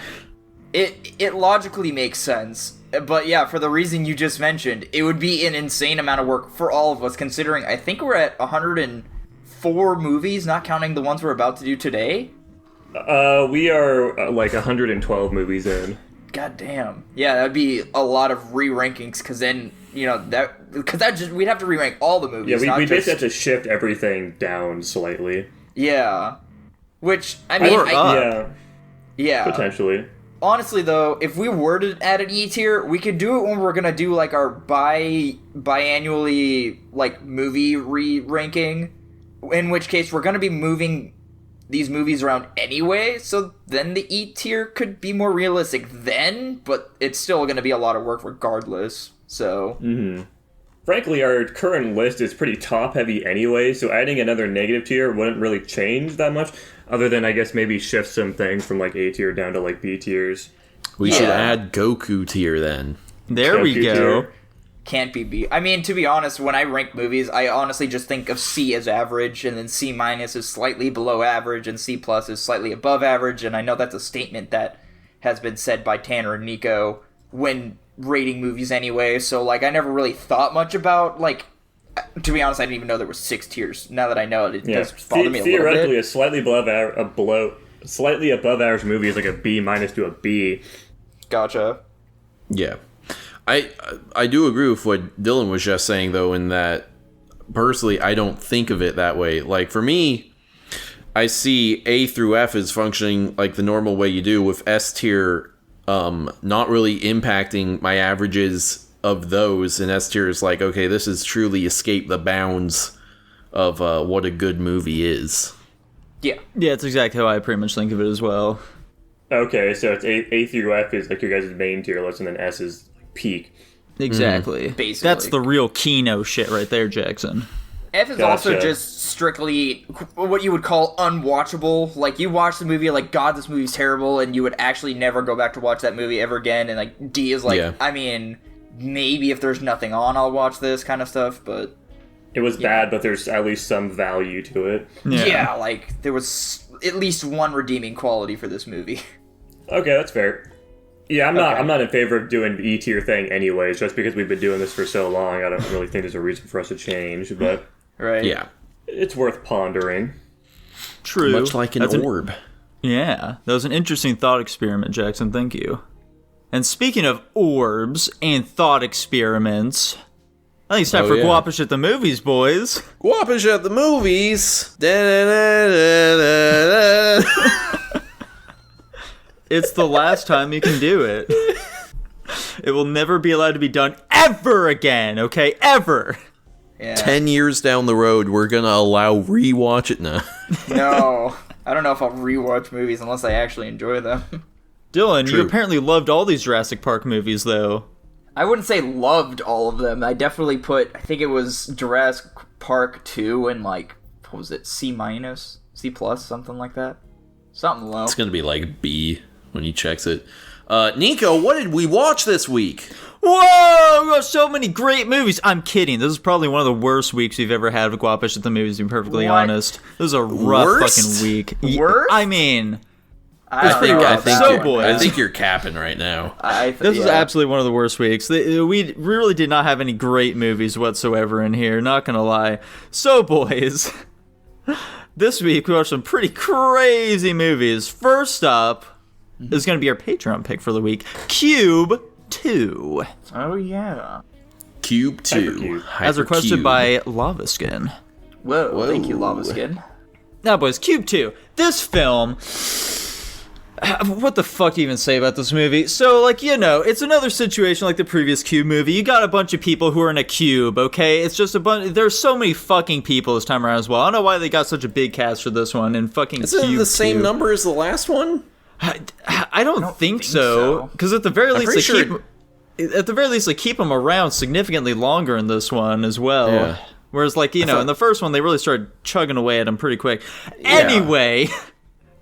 It logically makes sense. But yeah, for the reason you just mentioned, it would be an insane amount of work for all of us, considering I think we're at 104 movies, not counting the ones we're about to do today. We are, like, 112 movies in. God damn. Yeah, that'd be a lot of re-rankings, because then, we'd have to re-rank all the movies. Yeah, not we just, basically have to shift everything down slightly. Yeah. Which, I mean, Or up. Yeah, yeah. potentially. Honestly, though, if we were to add an E tier, we could do it when we're gonna do, like, our biannually, like, movie re-ranking, in which case we're gonna be moving these movies around anyway, so then the E tier could be more realistic then, but it's still gonna be a lot of work regardless, so... Frankly, our current list is pretty top-heavy anyway, so adding another negative tier wouldn't really change that much, other than, I guess, maybe shift some things from, like, A tier down to, like, B tiers. We should Yeah. add Goku tier then. There we Goku go. tier. Can't be B. I mean, to be honest, when I rank movies, I honestly just think of C as average, and then C minus is slightly below average, and C plus is slightly above average, and I know that's a statement that has been said by Tanner and Nico when rating movies anyway, so, like, I never really thought much about, like, to be honest, I didn't even know there were 6 tiers. Now that I know it, Yeah, does bother me a little theoretically, bit. a slightly above average movie is like a B minus to a B. Gotcha. Yeah. I do agree with what Dylan was just saying, though, in that personally I don't think of it that way. Like, for me, I see A through F as functioning like the normal way you do, with S tier not really impacting my averages of those, and S tier is like, okay, this is truly escape the bounds of what a good movie is. Yeah. Yeah, it's exactly how I pretty much think of it as well. Okay, so it's A through F is like your guys' main tier list, and then S is like peak. Exactly. Basically. That's the real Kino shit right there, Jackson. F is Gotcha. also just strictly what you would call unwatchable. Like, you watch the movie, like, God, this movie's terrible, and you would actually never go back to watch that movie ever again. And, like, D is like, Yeah. I mean, maybe if there's nothing on, I'll watch this kind of stuff, but... It was bad, but there's at least some value to it. Yeah, like, there was at least one redeeming quality for this movie. Okay, that's fair. Yeah, I'm not in favor of doing the E tier thing anyways, just because we've been doing this for so long. I don't really think there's a reason for us to change, but Right? Yeah. it's worth pondering. True. Much like an That's orb. Yeah, that was an interesting thought experiment, Jackson. Thank you. And speaking of orbs and thought experiments, I think it's time for yeah. Guapish at the movies, boys. Guapish at the movies. Da-da-da-da-da-da. It's the last time you can do it. It will never be allowed to be done ever again, okay? Ever. Yeah. 10 years down the road, we're gonna allow rewatch it now. No. I don't know if I'll rewatch movies unless I actually enjoy them. Dylan, True. you apparently loved all these Jurassic Park movies, though. I wouldn't say loved all of them. I definitely put, I think it was Jurassic Park 2 and like, what was it, C-, C+, something like that? Something low. It's gonna be like B when he checks it. Nico, what did we watch this week? Whoa! We got so many great movies. I'm kidding. This is probably one of the worst weeks we've ever had with Guapish at the movies, to be perfectly What? honest. This is a rough Worst? fucking week. Worst? I mean, I don't know about that so one. boys. I think you're capping right now. this is absolutely one of the worst weeks. We really did not have any great movies whatsoever in here, not gonna lie. So, boys, this week we watched some pretty crazy movies. First up is gonna be our Patreon pick for the week, Cube 2. Oh, yeah. Cube 2. Hypercube. As requested Hypercube. by Lava Skin. Whoa, thank you, Lava Skin. Now, boys, Cube 2. This film... What the fuck do you even say about this movie? So, like, you know, it's another situation like the previous Cube movie. You got a bunch of people who are in a cube, okay? It's just a bunch... There's so many fucking people this time around as well. I don't know why they got such a big cast for this one, and fucking Is it Cube the same 2. number as the last one? I don't think so. Because at the very least, pretty they sure- at the very least, they keep them around significantly longer in this one as well. Yeah. Whereas, like, you know, in the first one, they really started chugging away at him pretty quick. Anyway,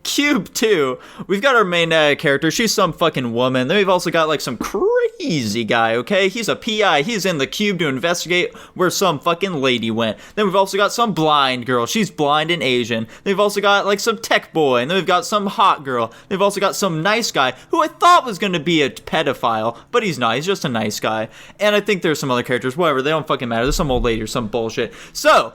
Cube 2, we've got our main character. She's some fucking woman. Then we've also got, like, some crazy guy, okay? He's a PI. He's in the cube to investigate where some fucking lady went. Then we've also got some blind girl. She's blind and Asian. Then we've also got, like, some tech boy. And then we've got some hot girl. Then we've also got some nice guy who I thought was going to be a pedophile, but he's not. He's just a nice guy. And I think there's some other characters. Whatever. They don't fucking matter. There's some old lady or some bullshit. So,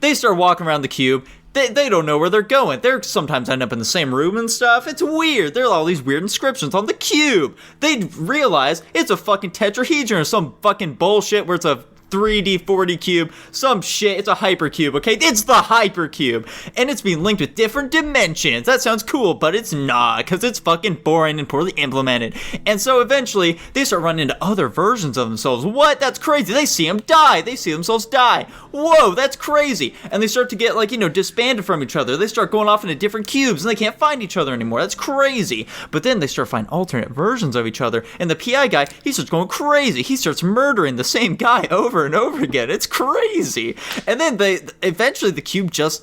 they start walking around the cube. They don't know where they're going. They're sometimes end up in the same room and stuff. It's weird. There are all these weird inscriptions on the cube. They realize it's a fucking tetrahedron or some fucking bullshit where it's a 3D, 4D cube, some shit. It's a hypercube, okay? It's the hypercube, and it's being linked with different dimensions. That sounds cool, but it's not, because it's fucking boring and poorly implemented. And so eventually, they start running into other versions of themselves. What? That's crazy. They see them die. They see themselves die. Whoa, that's crazy. And they start to get, like, you know, disbanded from each other. They start going off into different cubes, and they can't find each other anymore. That's crazy. But then they start finding alternate versions of each other, and the PI guy, he starts going crazy. He starts murdering the same guy over and over again. It's crazy. And then eventually the cube just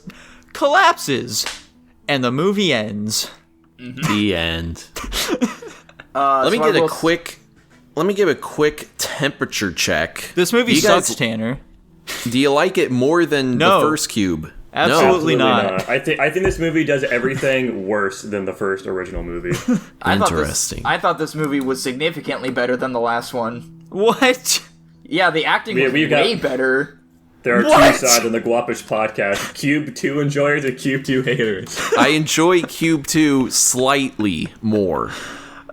collapses and the movie ends. The end. Let me give a quick temperature check. This movie You guys- sucks, Tanner. Do you like it more than No. the first Cube? Absolutely not. I think this movie does everything worse than the first original movie. Interesting. I thought this movie was significantly better than the last one. What? Yeah, the acting was we've got- way better. There are What? two sides on the Guapish podcast: Cube 2 enjoyers and Cube 2 haters. I enjoy Cube 2 slightly more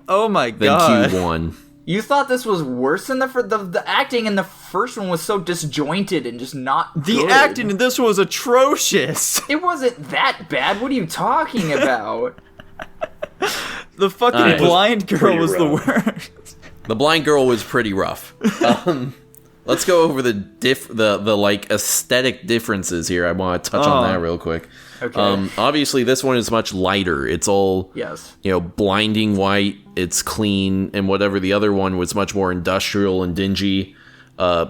Oh my than god. Cube 1. You thought this was worse than the acting in the first one was so disjointed and just not The good. acting in this was atrocious. It wasn't that bad. What are you talking about? The fucking Alright. blind girl Pretty was the rough. worst. The blind girl was pretty rough. Let's go over the like aesthetic differences here. I want to touch on that real quick. Okay. Obviously, this one is much lighter. It's all Yes. blinding white. It's clean, and whatever the other one was much more industrial and dingy. I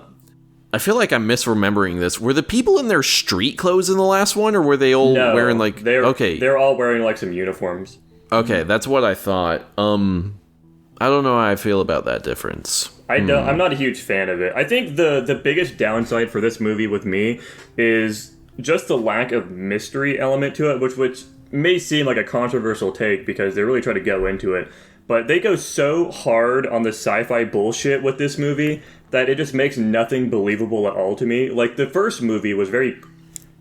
feel like I'm misremembering this. Were the people in their street clothes in the last one, or were they all No, wearing like? they're all wearing like some uniforms. Okay, that's what I thought. I don't know how I feel about that difference. I'm not a huge fan of it. I think the biggest downside for this movie with me is just the lack of mystery element to it, which may seem like a controversial take because they really try to go into it. But they go so hard on the sci-fi bullshit with this movie that it just makes nothing believable at all to me. Like, the first movie was very...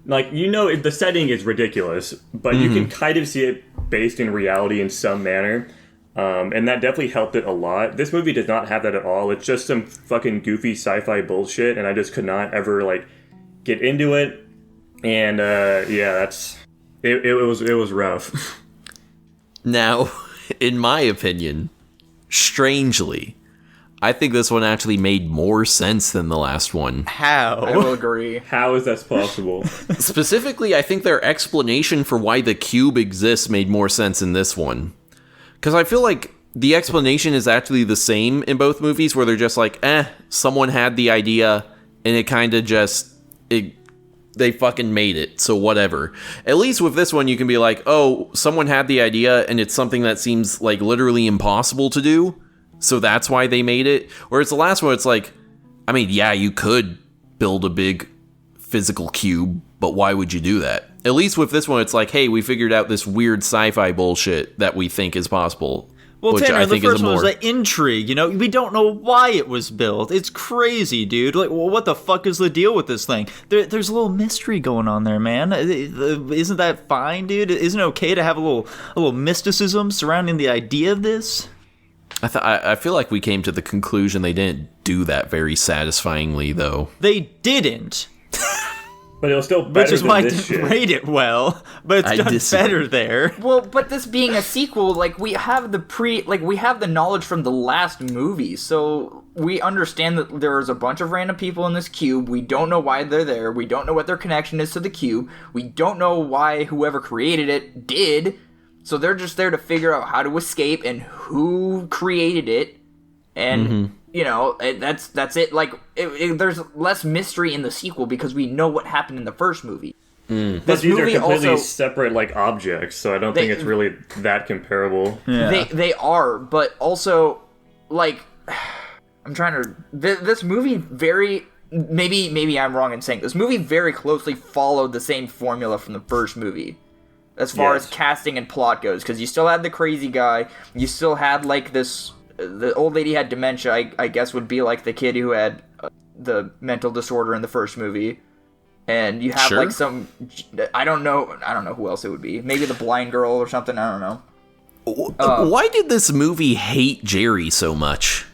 Like, the setting is ridiculous, but you can kind of see it based in reality in some manner. And that definitely helped it a lot. This movie does not have that at all. It's just some fucking goofy sci-fi bullshit, and I just could not ever, like, get into it. And, it was rough. Now, in my opinion, strangely, I think this one actually made more sense than the last one. How? I will agree. How is that possible? Specifically, I think their explanation for why the cube exists made more sense in this one. Because I feel like the explanation is actually the same in both movies, where they're just like, someone had the idea, and it kind of just, they fucking made it, so whatever. At least with this one, you can be like, oh, someone had the idea, and it's something that seems like literally impossible to do, so that's why they made it. Whereas the last one, it's like, I mean, yeah, you could build a big physical cube, but why would you do that? At least with this one, it's like, hey, we figured out this weird sci-fi bullshit that we think is possible. Well, which Tanner, I the think first is one was more... the intrigue, you know? We don't know why it was built. It's crazy, dude. Like, well, what the fuck is the deal with this thing? There's a little mystery going on there, man. Isn't that fine, dude? Isn't it okay to have a little mysticism surrounding the idea of this? I feel like we came to the conclusion they didn't do that very satisfyingly, though. They didn't. But it was still better Which is than why I this didn't shit. rate it well, but it's done better there. Well, but this being a sequel, like, we have the knowledge from the last movie, so we understand that there's a bunch of random people in this cube. We don't know why they're there. We don't know what their connection is to the cube. We don't know why whoever created it did. So they're just there to figure out how to escape and who created it. And, you know, that's it. Like, there's less mystery in the sequel because we know what happened in the first movie. But these are completely separate, like, objects, so I don't think it's really that comparable. Yeah. They are, but also, like, I'm trying to... This movie very... Maybe I'm wrong in saying this movie very closely followed the same formula from the first movie. As far as casting and plot goes, because you still had the crazy guy, you still had, like, this... The old lady had dementia, I guess would be like the kid who had the mental disorder in the first movie. And you have like some, I don't know who else it would be. Maybe the blind girl or something, I don't know. Why did this movie hate Jerry so much?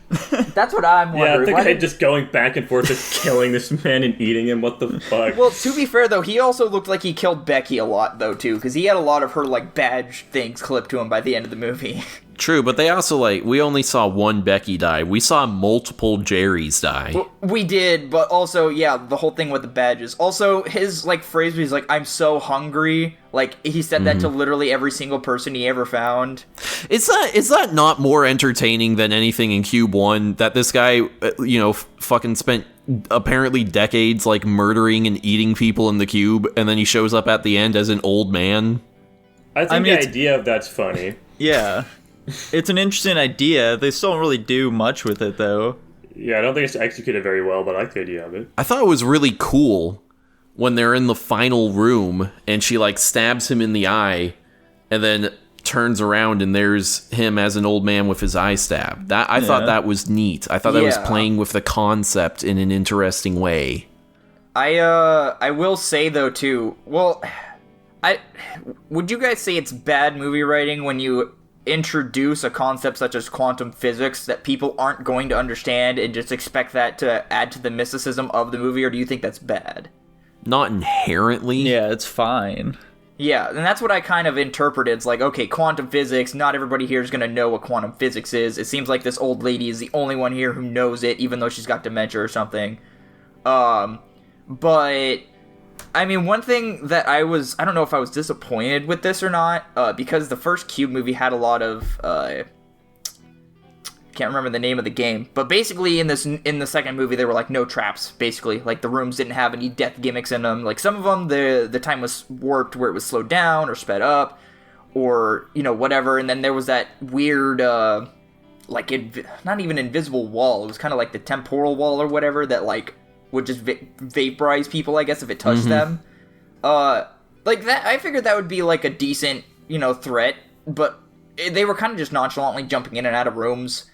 That's what I'm wondering. Yeah, I think just going back and forth, just killing this man and eating him, what the fuck? Well, to be fair, though, he also looked like he killed Becky a lot, though, too, because he had a lot of her, like, badge things clipped to him by the end of the movie. True, but they also, like, we only saw one Becky die. We saw multiple Jerrys die. Well, we did, but also, yeah, the whole thing with the badges. Also, his, like, phrase was like, I'm so hungry. Like, he said that to literally every single person he ever found. Is that not more entertaining than anything in Cube 1? That this guy, fucking spent apparently decades, like, murdering and eating people in the cube, and then he shows up at the end as an old man? I think the idea of that's funny. Yeah. It's an interesting idea. They still don't really do much with it, though. Yeah, I don't think it's executed very well, but I like the idea of it. I thought it was really cool when they're in the final room and she, like, stabs him in the eye and then turns around and there's him as an old man with his eye stabbed. I thought that was neat. I thought that was playing with the concept in an interesting way. I will say, though, too, well, would you guys say it's bad movie writing when you introduce a concept such as quantum physics that people aren't going to understand and just expect that to add to the mysticism of the movie, or do you think that's bad? Not inherently. Yeah, it's fine. Yeah, and that's what I kind of interpreted. It's like, okay, quantum physics, not everybody here is going to know what quantum physics is. It seems like this old lady is the only one here who knows it, even though she's got dementia or something. But I mean, one thing that I don't know if I was disappointed with this or not, because the first Cube movie had a lot of, can't remember the name of the game, but basically in the second movie, there were, like, no traps, basically. Like, the rooms didn't have any death gimmicks in them. Like, some of them, the time was warped where it was slowed down or sped up, or, whatever, and then there was that weird, not even invisible wall, it was kind of like the temporal wall or whatever that, like, would just vaporize people, I guess, if it touched them. Like, that, I figured that would be, like, a decent, threat, but they were kind of just nonchalantly jumping in and out of rooms,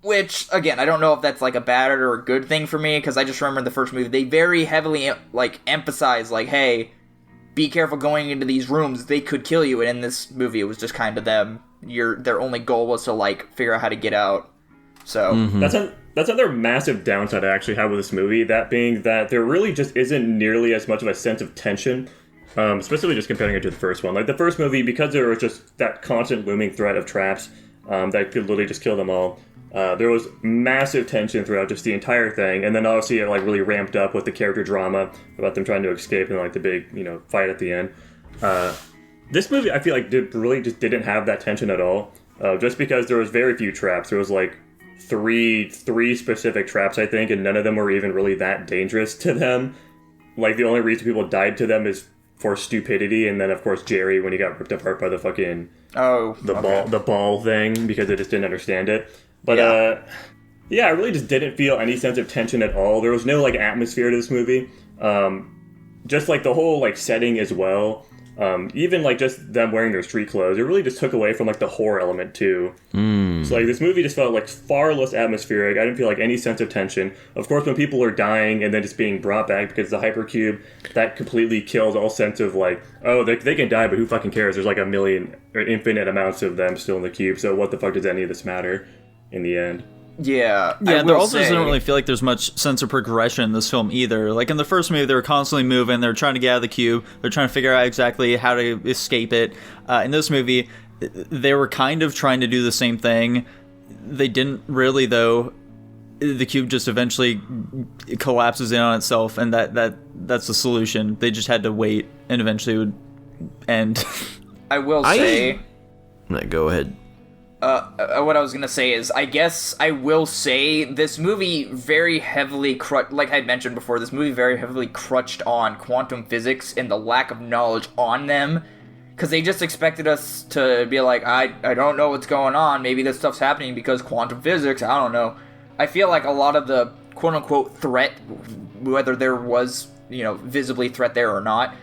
which, again, I don't know if that's, like, a bad or a good thing for me, because I just remember in the first movie, they very heavily, like, emphasized, like, hey, be careful going into these rooms, they could kill you, and in this movie, it was just kind of them, their only goal was to like figure out how to get out. So That's another massive downside I actually have with this movie, that being that there really just isn't nearly as much of a sense of tension, especially just comparing it to the first one. Like, the first movie, because there was just that constant looming threat of traps that could literally just kill them all, there was massive tension throughout just the entire thing, and then obviously it, like, really ramped up with the character drama about them trying to escape and, like, the big, fight at the end. This movie, I feel like, really just didn't have that tension at all, just because there was very few traps. There was, like, three specific traps, I think, and none of them were even really that dangerous to them. Like, the only reason people died to them is for stupidity, and then of course Jerry when he got ripped apart by the fucking the ball thing because they just didn't understand it. But I really just didn't feel any sense of tension at all. There was no like atmosphere to this movie. Just like the whole like setting as well. Even like just them wearing their street clothes, it really just took away from like the horror element too. So like this movie just felt like far less atmospheric. I didn't feel like any sense of tension. Of course, when people are dying and then just being brought back because of the hypercube, that completely kills all sense of like, oh, they can die, but who fucking cares? There's like a million or infinite amounts of them still in the cube. So what the fuck does any of this matter in the end? Yeah, there also doesn't really feel like there's much sense of progression in this film either. Like in the first movie, they were constantly moving, they were trying to get out of the cube, they're trying to figure out exactly how to escape it. In this movie, they were kind of trying to do the same thing. They didn't really, though. The cube just eventually collapses in on itself, and that's the solution. They just had to wait, and eventually it would end. I will say... Go ahead. What I was gonna say is, I guess I will say this movie very heavily like I mentioned before, this movie very heavily crutched on quantum physics and the lack of knowledge on them, because they just expected us to be like, I don't know what's going on, maybe this stuff's happening because quantum physics, I don't know. I feel like a lot of the quote-unquote threat, whether there was, visibly threat there or not,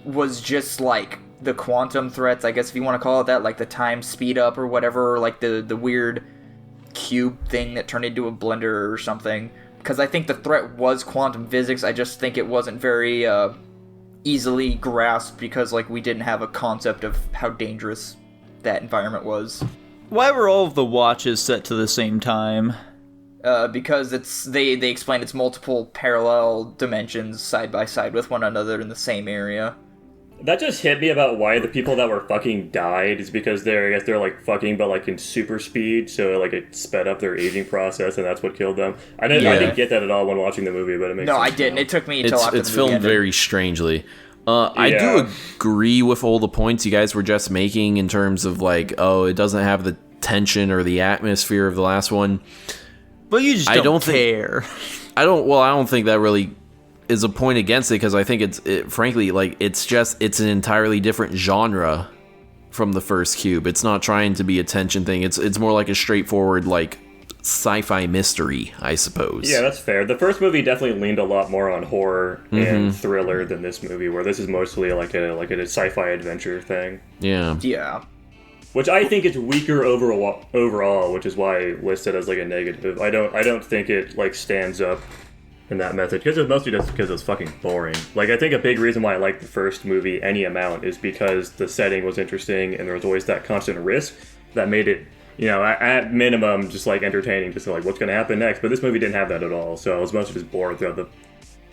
was just like the quantum threats, I guess if you want to call it that, like the time speed up or whatever, or like the weird cube thing that turned into a blender or something. Because I think the threat was quantum physics, I just think it wasn't very easily grasped because like we didn't have a concept of how dangerous that environment was. Why were all of the watches set to the same time? Because they explained it's multiple parallel dimensions side by side with one another in the same area. That just hit me about why the people that were fucking died is because they're like fucking but like in super speed, so like it sped up their aging process and that's what killed them. I didn't get that at all when watching the movie, but it makes sense. No, I didn't. Now. It took me until after it's filmed very strangely. I do agree with all the points you guys were just making in terms of like, oh, it doesn't have the tension or the atmosphere of the last one. But you just don't care. I don't think that really is a point against it, because I think frankly, like, it's an entirely different genre from the first Cube. It's not trying to be a tension thing. It's more like a straightforward, like, sci-fi mystery, I suppose. Yeah, that's fair. The first movie definitely leaned a lot more on horror and thriller than this movie, where this is mostly like a sci-fi adventure thing. Yeah. Yeah. Which I think is weaker overall, which is why I listed as like a negative. I don't think it like stands up in that method, because it's mostly just because it's fucking boring. Like, I think a big reason why I liked the first movie any amount is because the setting was interesting and there was always that constant risk that made it, at minimum, just like entertaining, just like what's going to happen next. But this movie didn't have that at all, so I was mostly just bored throughout the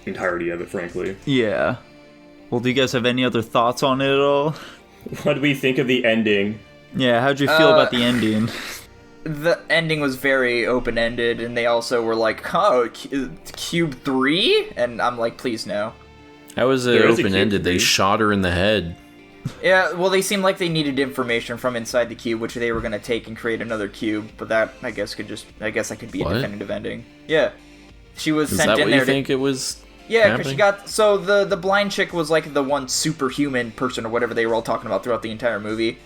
entirety of it, frankly. Yeah. Well, do you guys have any other thoughts on it at all? What do we think of the ending? Yeah, how'd you feel about the ending? The ending was very open-ended, and they also were like, oh, Cube 3? And I'm like, please no. How was it open-ended? They shot her in the head. Yeah, well, they seemed like they needed information from inside the cube, which they were going to take and create another cube, but that, I guess could be a definitive ending. Yeah. She was sent in there. Is that what you think it was? Yeah, because she got... So, the blind chick was like the one superhuman person or whatever they were all talking about throughout the entire movie.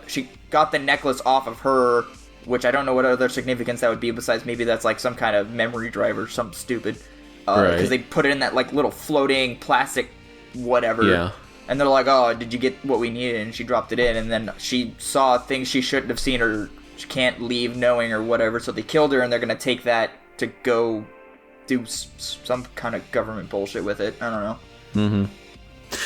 She got the necklace off of her, which I don't know what other significance that would be besides maybe that's like some kind of memory drive or something stupid. Because they put it in that like little floating plastic whatever. Yeah. And they're like, oh, did you get what we needed? And she dropped it in, and then she saw things she shouldn't have seen or she can't leave knowing or whatever, so they killed her, and they're going to take that to go do some kind of government bullshit with it. I don't know.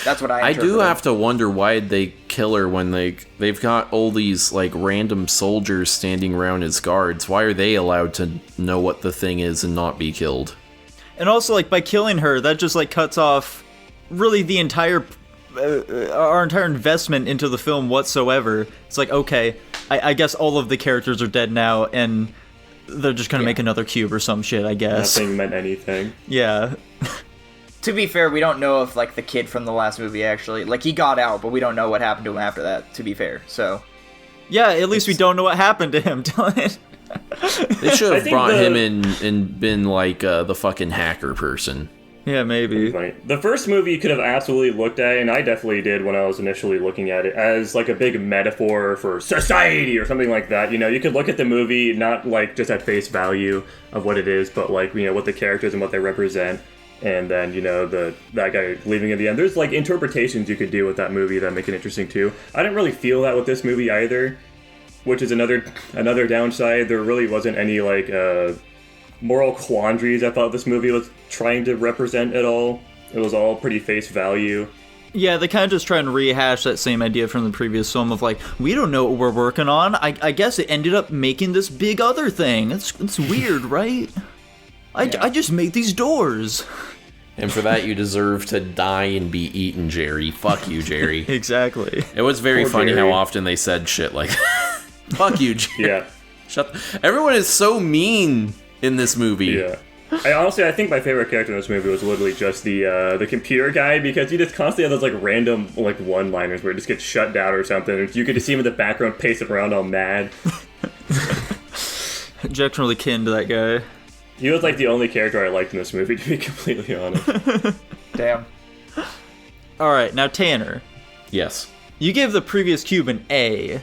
That's what I do interpreted. have to wonder why they kill her when they've got all these like random soldiers standing around as guards. Why are they allowed to know what the thing is and not be killed? And also, like, by killing her, that just, like, cuts off really the entire, our entire investment into the film whatsoever. It's like, okay, I guess all of the characters are dead now, and they're just gonna make another cube or some shit, I guess. Nothing meant anything. Yeah. To be fair, we don't know if, like, the kid from the last movie actually... Like, he got out, but we don't know what happened to him after that, to be fair, so... Yeah, at least we don't know what happened to him, Dylan. They should have brought him in and been like the fucking hacker person. Yeah, maybe. Right. The first movie you could have absolutely looked at, and I definitely did when I was initially looking at it, as like a big metaphor for society or something like that. You know, you could look at the movie not like just at face value of what it is, but like, you know, what the characters and what they represent. And then, you know, that guy leaving at the end. There's like interpretations you could do with that movie that make it interesting too. I didn't really feel that with this movie either, which is another downside. There really wasn't any like moral quandaries I thought this movie was trying to represent at all. It was all pretty face value. Yeah, they kind of just try and rehash that same idea from the previous film of like, we don't know what we're working on. I guess it ended up making this big other thing. It's weird, right? I just made these doors. And for that, you deserve to die and be eaten, Jerry. Fuck you, Jerry. Exactly. It was very Poor funny Jerry. how often they said shit like, fuck you, Jerry. Yeah. Everyone is so mean in this movie. Yeah. I think my favorite character in this movie was literally just the computer guy, because he just constantly had those like random like one-liners where he just gets shut down or something. And you could just see him in the background pacing around all mad. Jack's really kin to that guy. He was like the only character I liked in this movie, to be completely honest. Damn. Alright, now Tanner. Yes. You gave the previous cube an A,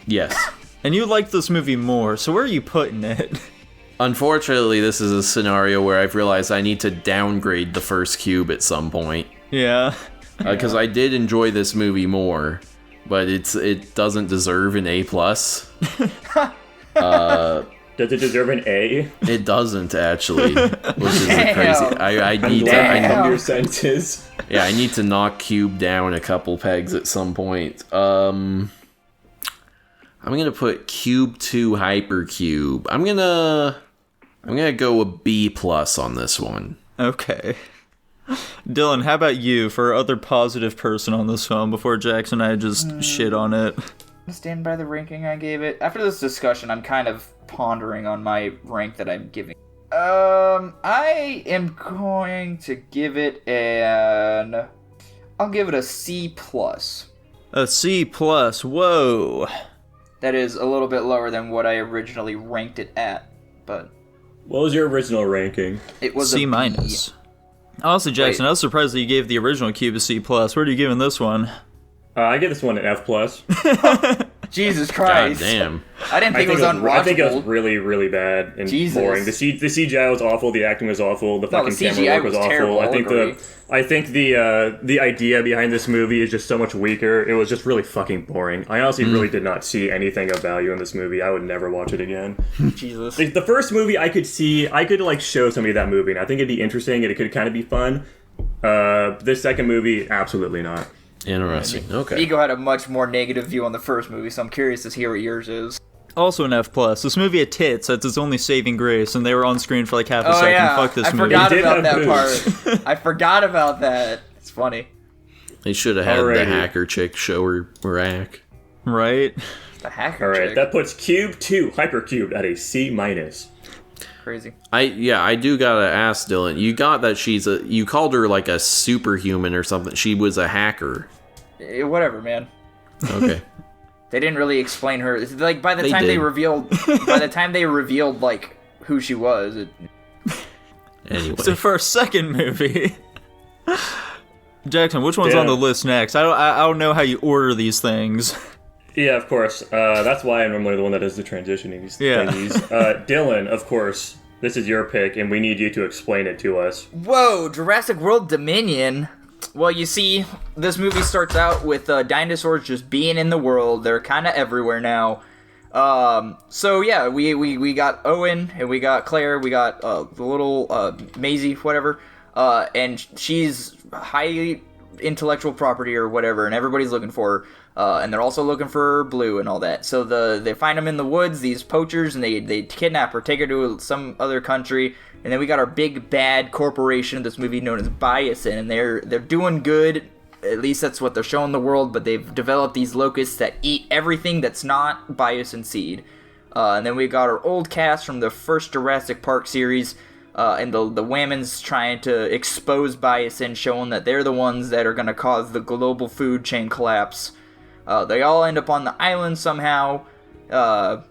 Yes. and you liked this movie more, so where are you putting it? Unfortunately, this is a scenario where I've realized I need to downgrade the first cube at some point. Yeah. Because I did enjoy this movie more, but it doesn't deserve an A+. Does it deserve an A? It doesn't, actually, which is Damn. crazy. I need to... Glad I, your senses. yeah, I need to knock Cube down a couple pegs at some point. I'm gonna put Cube 2 Hypercube. I'm gonna go a B+ on this one. Okay. Dylan, how about you for other positive person on this film before Jackson and I just shit on it? Stand by the ranking I gave it. After this discussion, I'm kind of pondering on my rank that I'm giving. I am going to give it I'll give it a C+. A C+, whoa. That is a little bit lower than what I originally ranked it at, but What was your original ranking? it was C-. a B. Honestly, Jackson, Wait. I was surprised that you gave the original cube a C+. Where are you giving this one? I give this one an F+. Jesus God Christ. damn. I didn't think it was unwatchable. I think it was really, really bad and Jesus. boring. The CGI was awful. The acting was awful. The No, fucking the camera CGI work was was awful. terrible, I think the idea behind this movie is just so much weaker. It was just really fucking boring. I honestly really did not see anything of value in this movie. I would never watch it again. Jesus. The first movie I could like show somebody that movie, and I think it'd be interesting and it could kind of be fun. This second movie, absolutely not. Interesting. Okay. Vigo had a much more negative view on the first movie, so I'm curious to hear what yours is. Also an F+. This movie had tits. That's its only saving grace, and they were on screen for like half a Oh second. yeah, Fuck this I movie. forgot It did about have that boobs. part. I forgot about that. It's funny. They should have had the Alrighty. hacker chick show her rack. Right? The hacker All right, chick. that puts Cube 2 Hypercube at a C-. Crazy. I do gotta ask Dylan. You got that you called her like a superhuman or something. She was a hacker. Whatever, man. Okay. They didn't really explain her. It's like by the They time did. they revealed like who she was. Anyway. So for our second movie, Jackson, which one's on the list next? I don't know how you order these things. Yeah, of course. That's why I'm normally the one that does the transitioning Yeah. thingies. Dylan, of course, this is your pick, and we need you to explain it to us. Whoa, Jurassic World Dominion. Well, you see, this movie starts out with dinosaurs just being in the world. They're kind of everywhere now. So yeah, we got Owen and we got Claire. We got the little Maisie, whatever. And she's highly intellectual property or whatever, and everybody's looking for her. And they're also looking for Blue and all that. So they find them in the woods, these poachers, and they kidnap her, take her to some other country. And then we got our big bad corporation of this movie known as Biosin, and they're doing good. At least that's what they're showing the world, but they've developed these locusts that eat everything that's not biosin seed. And then we got our old cast from the first Jurassic Park series, and the Whammons trying to expose biosin, showing that they're the ones that are going to cause the global food chain collapse. They all end up on the island somehow, and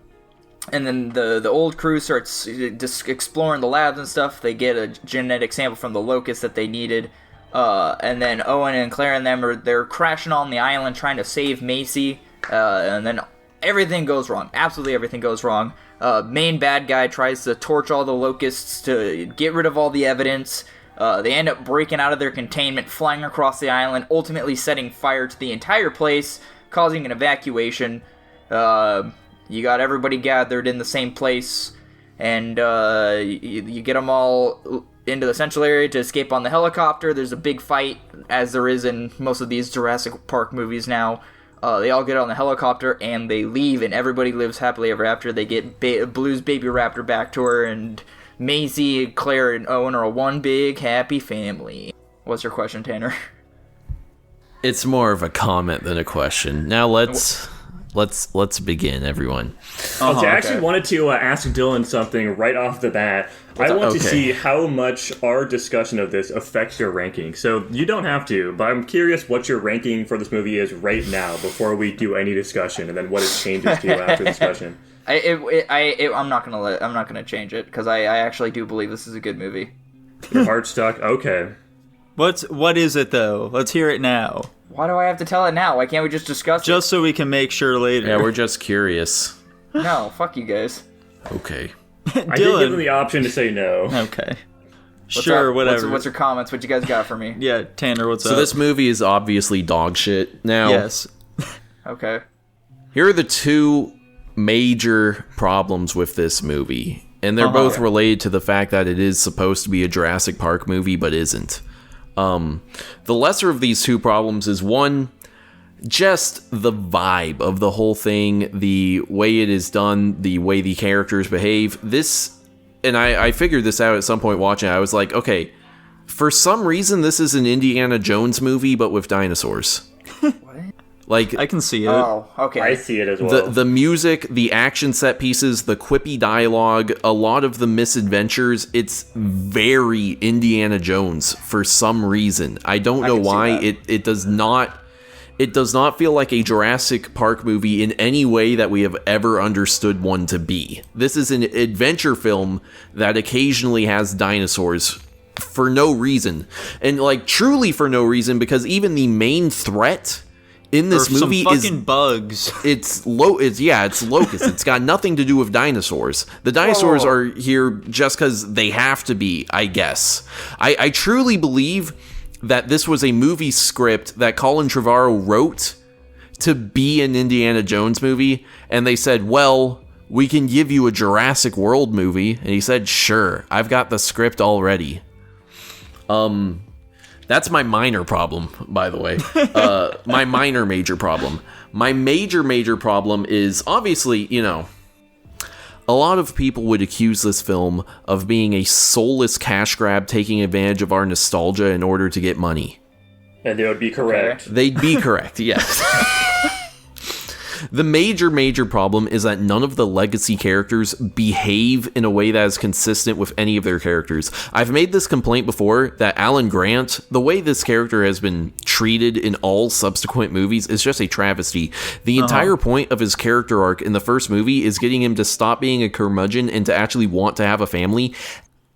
then the old crew starts just exploring the labs and stuff. They get a genetic sample from the locust that they needed. And then Owen and Claire and them they're crashing on the island trying to save Macy, and then everything goes wrong. Absolutely everything goes wrong. Main bad guy tries to torch all the locusts to get rid of all the evidence. They end up breaking out of their containment, flying across the island, ultimately setting fire to the entire place, causing an evacuation. You got everybody gathered in the same place, and you get them all into the central area to escape on the helicopter. There's a big fight, as there is in most of these Jurassic Park movies now. They all get on the helicopter and they leave, and everybody lives happily ever after. They get Blue's baby raptor back to her, and Maisie, Claire, and Owen are one big happy family. What's your question, Tanner? It's more of a comment than a question. Now let's begin, everyone. Okay, I actually wanted to ask Dylan something right off the bat. I want to see how much our discussion of this affects your ranking. So you don't have to, but I'm curious what your ranking for this movie is right now before we do any discussion, and then what it changes to after discussion. I'm not gonna change it because I actually do believe this is a good movie. Your heart's stuck. Okay. What is it though? Let's hear it now. Why do I have to tell it now? Why can't we just discuss it? Just so we can make sure later. Yeah, we're just curious. No, fuck you guys. Okay. I did give them the option to say no. Okay. Sure, whatever. What's your comments? What you guys got for me? Yeah, Tanner, what's up? So this movie is obviously dog shit. Now, yes. Okay. Here are the two major problems with this movie. And they're both related to the fact that it is supposed to be a Jurassic Park movie, but isn't. The lesser of these two problems is one, just the vibe of the whole thing, the way it is done, the way the characters behave. This, and I figured this out at some point watching it. I was like, okay, for some reason this is an Indiana Jones movie, but with dinosaurs. What? Like, I can see it. Oh, okay. I see it as well. The music, the action set pieces, the quippy dialogue, a lot of the misadventures, it's very Indiana Jones for some reason. I don't know why. It does not feel like a Jurassic Park movie in any way that we have ever understood one to be. This is an adventure film that occasionally has dinosaurs for no reason. And like truly for no reason, because even the main threat in this movie some fucking bugs. It's locusts. It's got nothing to do with dinosaurs. The dinosaurs are here just because they have to be, I guess. I truly believe that this was a movie script that Colin Trevorrow wrote to be an Indiana Jones movie, and they said, well, we can give you a Jurassic World movie, and he said, sure, I've got the script already. That's my minor problem, by the way. My minor major problem. My major problem is, obviously, you know, a lot of people would accuse this film of being a soulless cash grab taking advantage of our nostalgia in order to get money. And they would be correct. Okay. They'd be correct, yes. The major problem is that none of the legacy characters behave in a way that is consistent with any of their characters. I've made this complaint before that Alan Grant, the way this character has been treated in all subsequent movies is just a travesty. The entire point of his character arc in the first movie is getting him to stop being a curmudgeon and to actually want to have a family.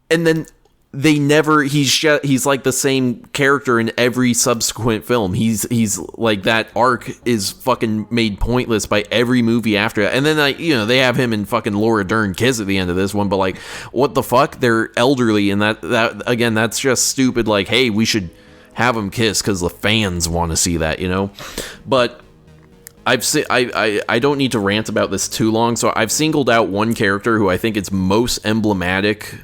And then he's like the same character in every subsequent film. He's like, that arc is fucking made pointless by every movie after that. And then, like, you know, they have him and fucking Laura Dern kiss at the end of this one, but like, what the fuck? They're elderly, and that again, that's just stupid. Like, hey, we should have them kiss because the fans want to see that, you know? But I don't need to rant about this too long, so I've singled out one character who I think is most emblematic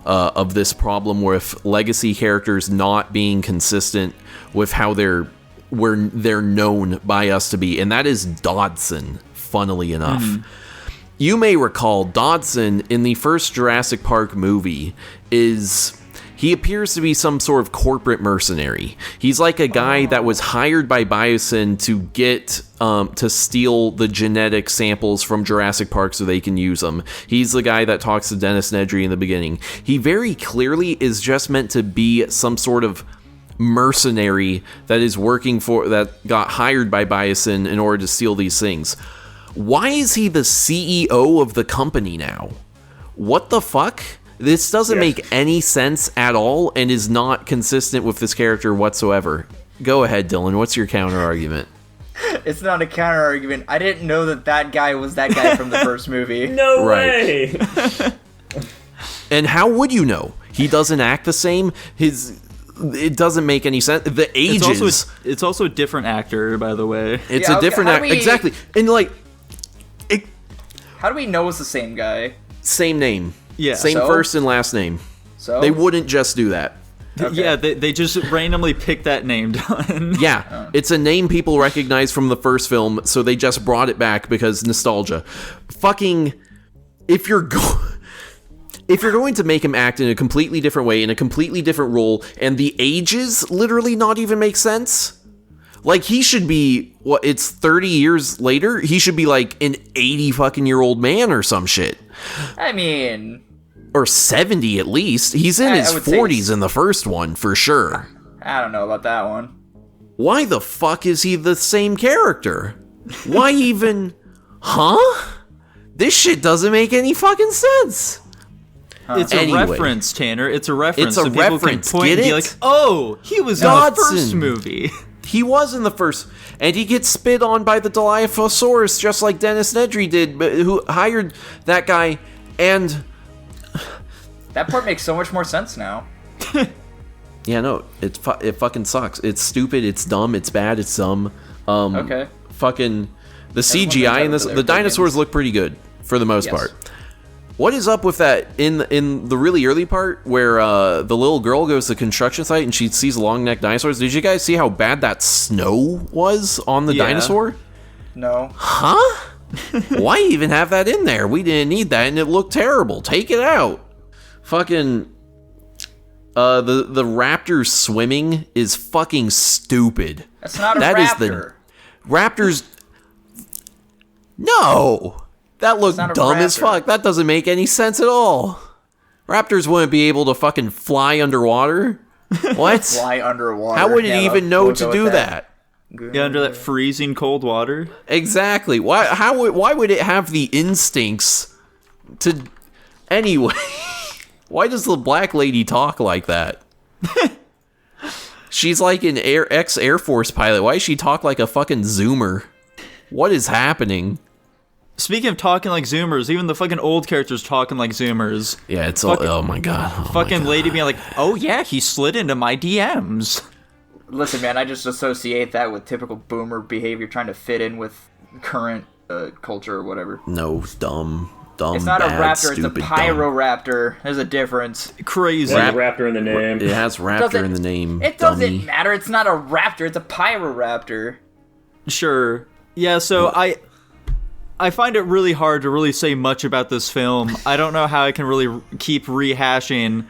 of this problem with legacy characters not being consistent with how they're known by us to be, and that is Dodson, funnily enough. You may recall Dodson in the first Jurassic Park movie he appears to be some sort of corporate mercenary. He's like a guy that was hired by Biosyn to get to steal the genetic samples from Jurassic Park so they can use them. He's the guy that talks to Dennis Nedry in the beginning. He very clearly is just meant to be some sort of mercenary that got hired by Biosyn in order to steal these things. Why is he the CEO of the company now? What the fuck? This doesn't make any sense at all and is not consistent with this character whatsoever. Go ahead, Dylan. What's your counter argument? It's not a counter argument. I didn't know that guy was that guy from the first movie. No way! And how would you know? He doesn't act the same. It doesn't make any sense. The ages. It's also a different actor, by the way. It's a different actor. Exactly. And how do we know it's the same guy? Same name. Yeah. Same first and last name. So they wouldn't just do that. Okay. Yeah, they just randomly picked that name, Dylan. Yeah, it's a name people recognize from the first film, so they just brought it back because nostalgia. Fucking, if you're going to make him act in a completely different way, in a completely different role, and the ages literally not even make sense, like he should be, it's 30 years later, he should be like an 80 fucking year old man or some shit. I mean, or 70 at least. He's in his 40s in the first one, for sure. I don't know about that one. Why the fuck is he the same character? Why even... Huh? This shit doesn't make any fucking sense. It's a reference, Tanner. It's a reference. It's a reference. People can point Get and be it? like, oh, he was Dodson. in the first movie. He was in the first... And he gets spit on by the Dilophosaurus just like Dennis Nedry did, but who hired that guy, and... That part makes so much more sense now. Yeah, no, it fucking sucks. It's stupid, it's dumb, it's bad, it's dumb. Okay. Fucking... The CGI in this... The dinosaurs look pretty good, for the most part. What is up with that in the really early part where the little girl goes to the construction site and she sees long-necked dinosaurs? Did you guys see how bad that snow was on the dinosaur? No. Huh? Why even have that in there? We didn't need that and it looked terrible. Take it out. Fucking... the raptor swimming is fucking stupid. That's not a raptor. Raptors... No! That looked dumb as fuck. That doesn't make any sense at all. Raptors wouldn't be able to fucking fly underwater. What? Fly underwater. How would it even know to do that? Yeah, under that freezing cold water. Exactly. Why would it have the instincts to... Anyway. Why does the black lady talk like that? She's like an ex-Air Force pilot. Why does she talk like a fucking Zoomer? What is happening? Speaking of talking like Zoomers, even the fucking old characters talking like Zoomers. Yeah, it's all... Oh my god. Fucking lady being like, oh yeah, he slid into my DMs. Listen, man, I just associate that with typical boomer behavior trying to fit in with current culture or whatever. No, dumb, it's not bad, a raptor, stupid, it's a pyroraptor. There's a difference. Crazy. It has raptor in the name. It has raptor in the name. It doesn't matter. It's not a raptor. It's a pyroraptor. Sure. Yeah, so I find it really hard to really say much about this film. I don't know how I can really keep rehashing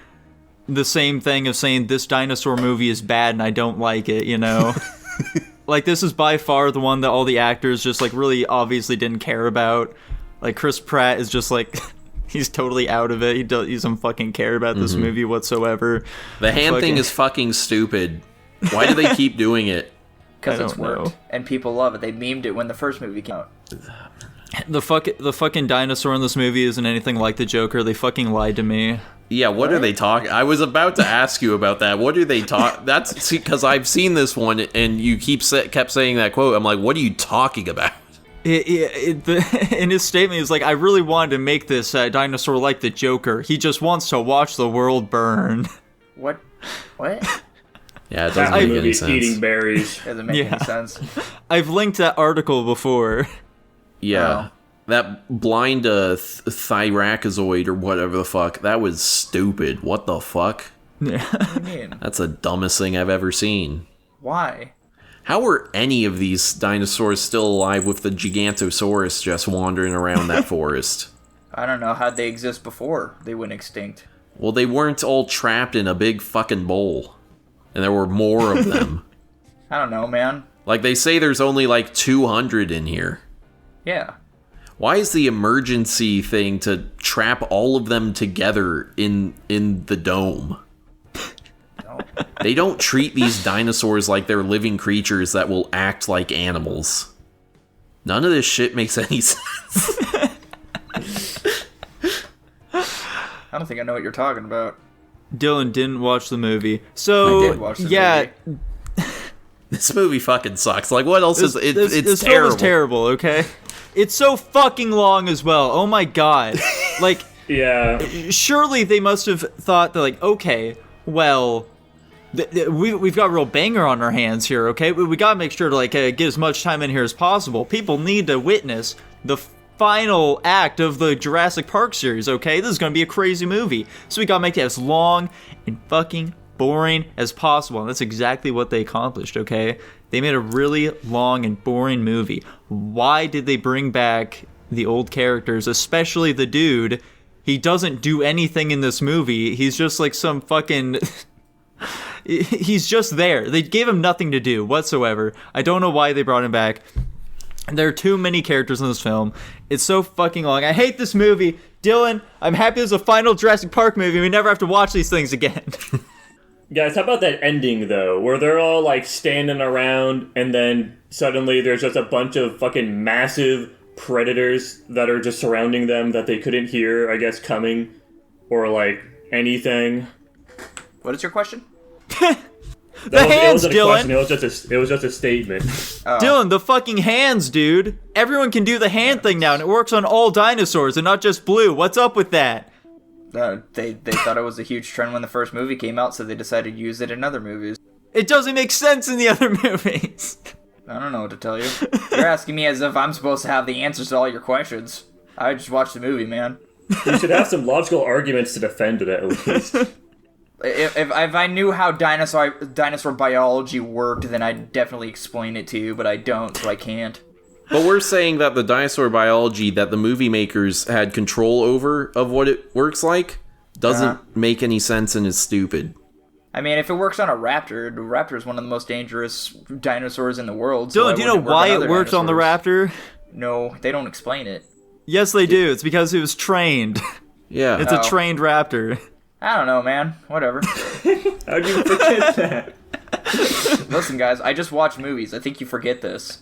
the same thing of saying this dinosaur movie is bad and I don't like it, you know? Like, this is by far the one that all the actors just, like, really obviously didn't care about. Like, Chris Pratt is just, like, he's totally out of it. He doesn't fucking care about this movie whatsoever. The hand thing is fucking stupid. Why do they keep doing it? Because it's worked, and people love it. They memed it when the first movie came out. The fucking dinosaur in this movie isn't anything like the Joker. They fucking lied to me. Yeah, what are they talking? I was about to ask you about that. What do they talk? That's because I've seen this one, and you kept saying that quote. I'm like, what are you talking about? In his statement, he was like, I really wanted to make this dinosaur like the Joker. He just wants to watch the world burn. What? Yeah, it doesn't make any sense. Eating berries. Doesn't make any sense. I've linked that article before. Yeah. Wow. That blind Thyracozoid or whatever the fuck, that was stupid. What the fuck? Yeah. What do you mean? That's the dumbest thing I've ever seen. Why? How were any of these dinosaurs still alive with the Gigantosaurus just wandering around that forest? I don't know. How'd they exist before they went extinct? Well, they weren't all trapped in a big fucking bowl. And there were more of them. I don't know, man. Like, they say there's only like 200 in here. Yeah. Why is the emergency thing to trap all of them together in the dome? They don't treat these dinosaurs like they're living creatures that will act like animals. None of this shit makes any sense. I don't think I know what you're talking about. Dylan didn't watch the movie. So, I did watch the movie. This movie fucking sucks. Like, what else is it? It's this terrible. film is terrible, okay? It's so fucking long as well. Oh my god. Like, Yeah. surely they must have thought that, like, okay, well, we've got a real banger on our hands here, okay? We gotta make sure to, like, get as much time in here as possible. People need to witness the final act of the Jurassic Park series, okay? This is gonna be a crazy movie. So we gotta make it as long and fucking boring as possible. And that's exactly what they accomplished, okay? They made a really long and boring movie. Why did they bring back the old characters, especially the dude? He doesn't do anything in this movie. He's just like some fucking... He's just there. They gave him nothing to do whatsoever. I don't know why they brought him back. There are too many characters in this film. It's so fucking long. I hate this movie. Dylan, I'm happy there's a final Jurassic Park movie. We never have to watch these things again. Guys, how about that ending, though, where they're all, like, standing around, and then suddenly there's just a bunch of fucking massive predators that are just surrounding them that they couldn't hear, I guess, coming, or, like, anything. What is your question? The hands, Dylan! It was just a statement. Dylan, the fucking hands, dude. Everyone can do the hand thing now, and it works on all dinosaurs and not just Blue. What's up with that? They thought it was a huge trend when the first movie came out, so they decided to use it in other movies. It doesn't make sense in the other movies. I don't know what to tell you. You're asking me as if I'm supposed to have the answers to all your questions. I just watched the movie, man. You should have some logical arguments to defend it, at least. If I knew how dinosaur biology worked, then I'd definitely explain it to you, but I don't, so I can't. But we're saying that the dinosaur biology that the movie makers had control over of what it works like doesn't make any sense and is stupid. I mean, if it works on a raptor, the raptor is one of the most dangerous dinosaurs in the world. Dylan, do you know why it works on the raptor? No, they don't explain it. Yes, they do. It's because it was trained. Yeah. It's a trained raptor. I don't know, man. Whatever. How'd you forget that? Listen, guys, I just watch movies. I think you forget this.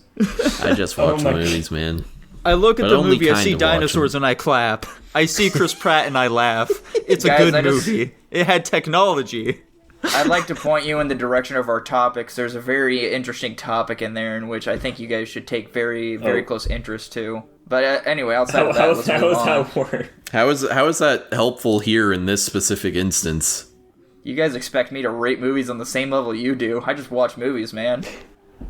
I just watch movies, man. I look at But the only movie, I kind see of dinosaurs and I clap. I see Chris Pratt and I laugh. It's a good movie. It had technology. I'd like to point you in the direction of our topics. There's a very interesting topic in there in which I think you guys should take very, very close interest to. But anyway, outside of that, let's move on. How work? How is that helpful here in this specific instance? You guys expect me to rate movies on the same level you do. I just watch movies, man.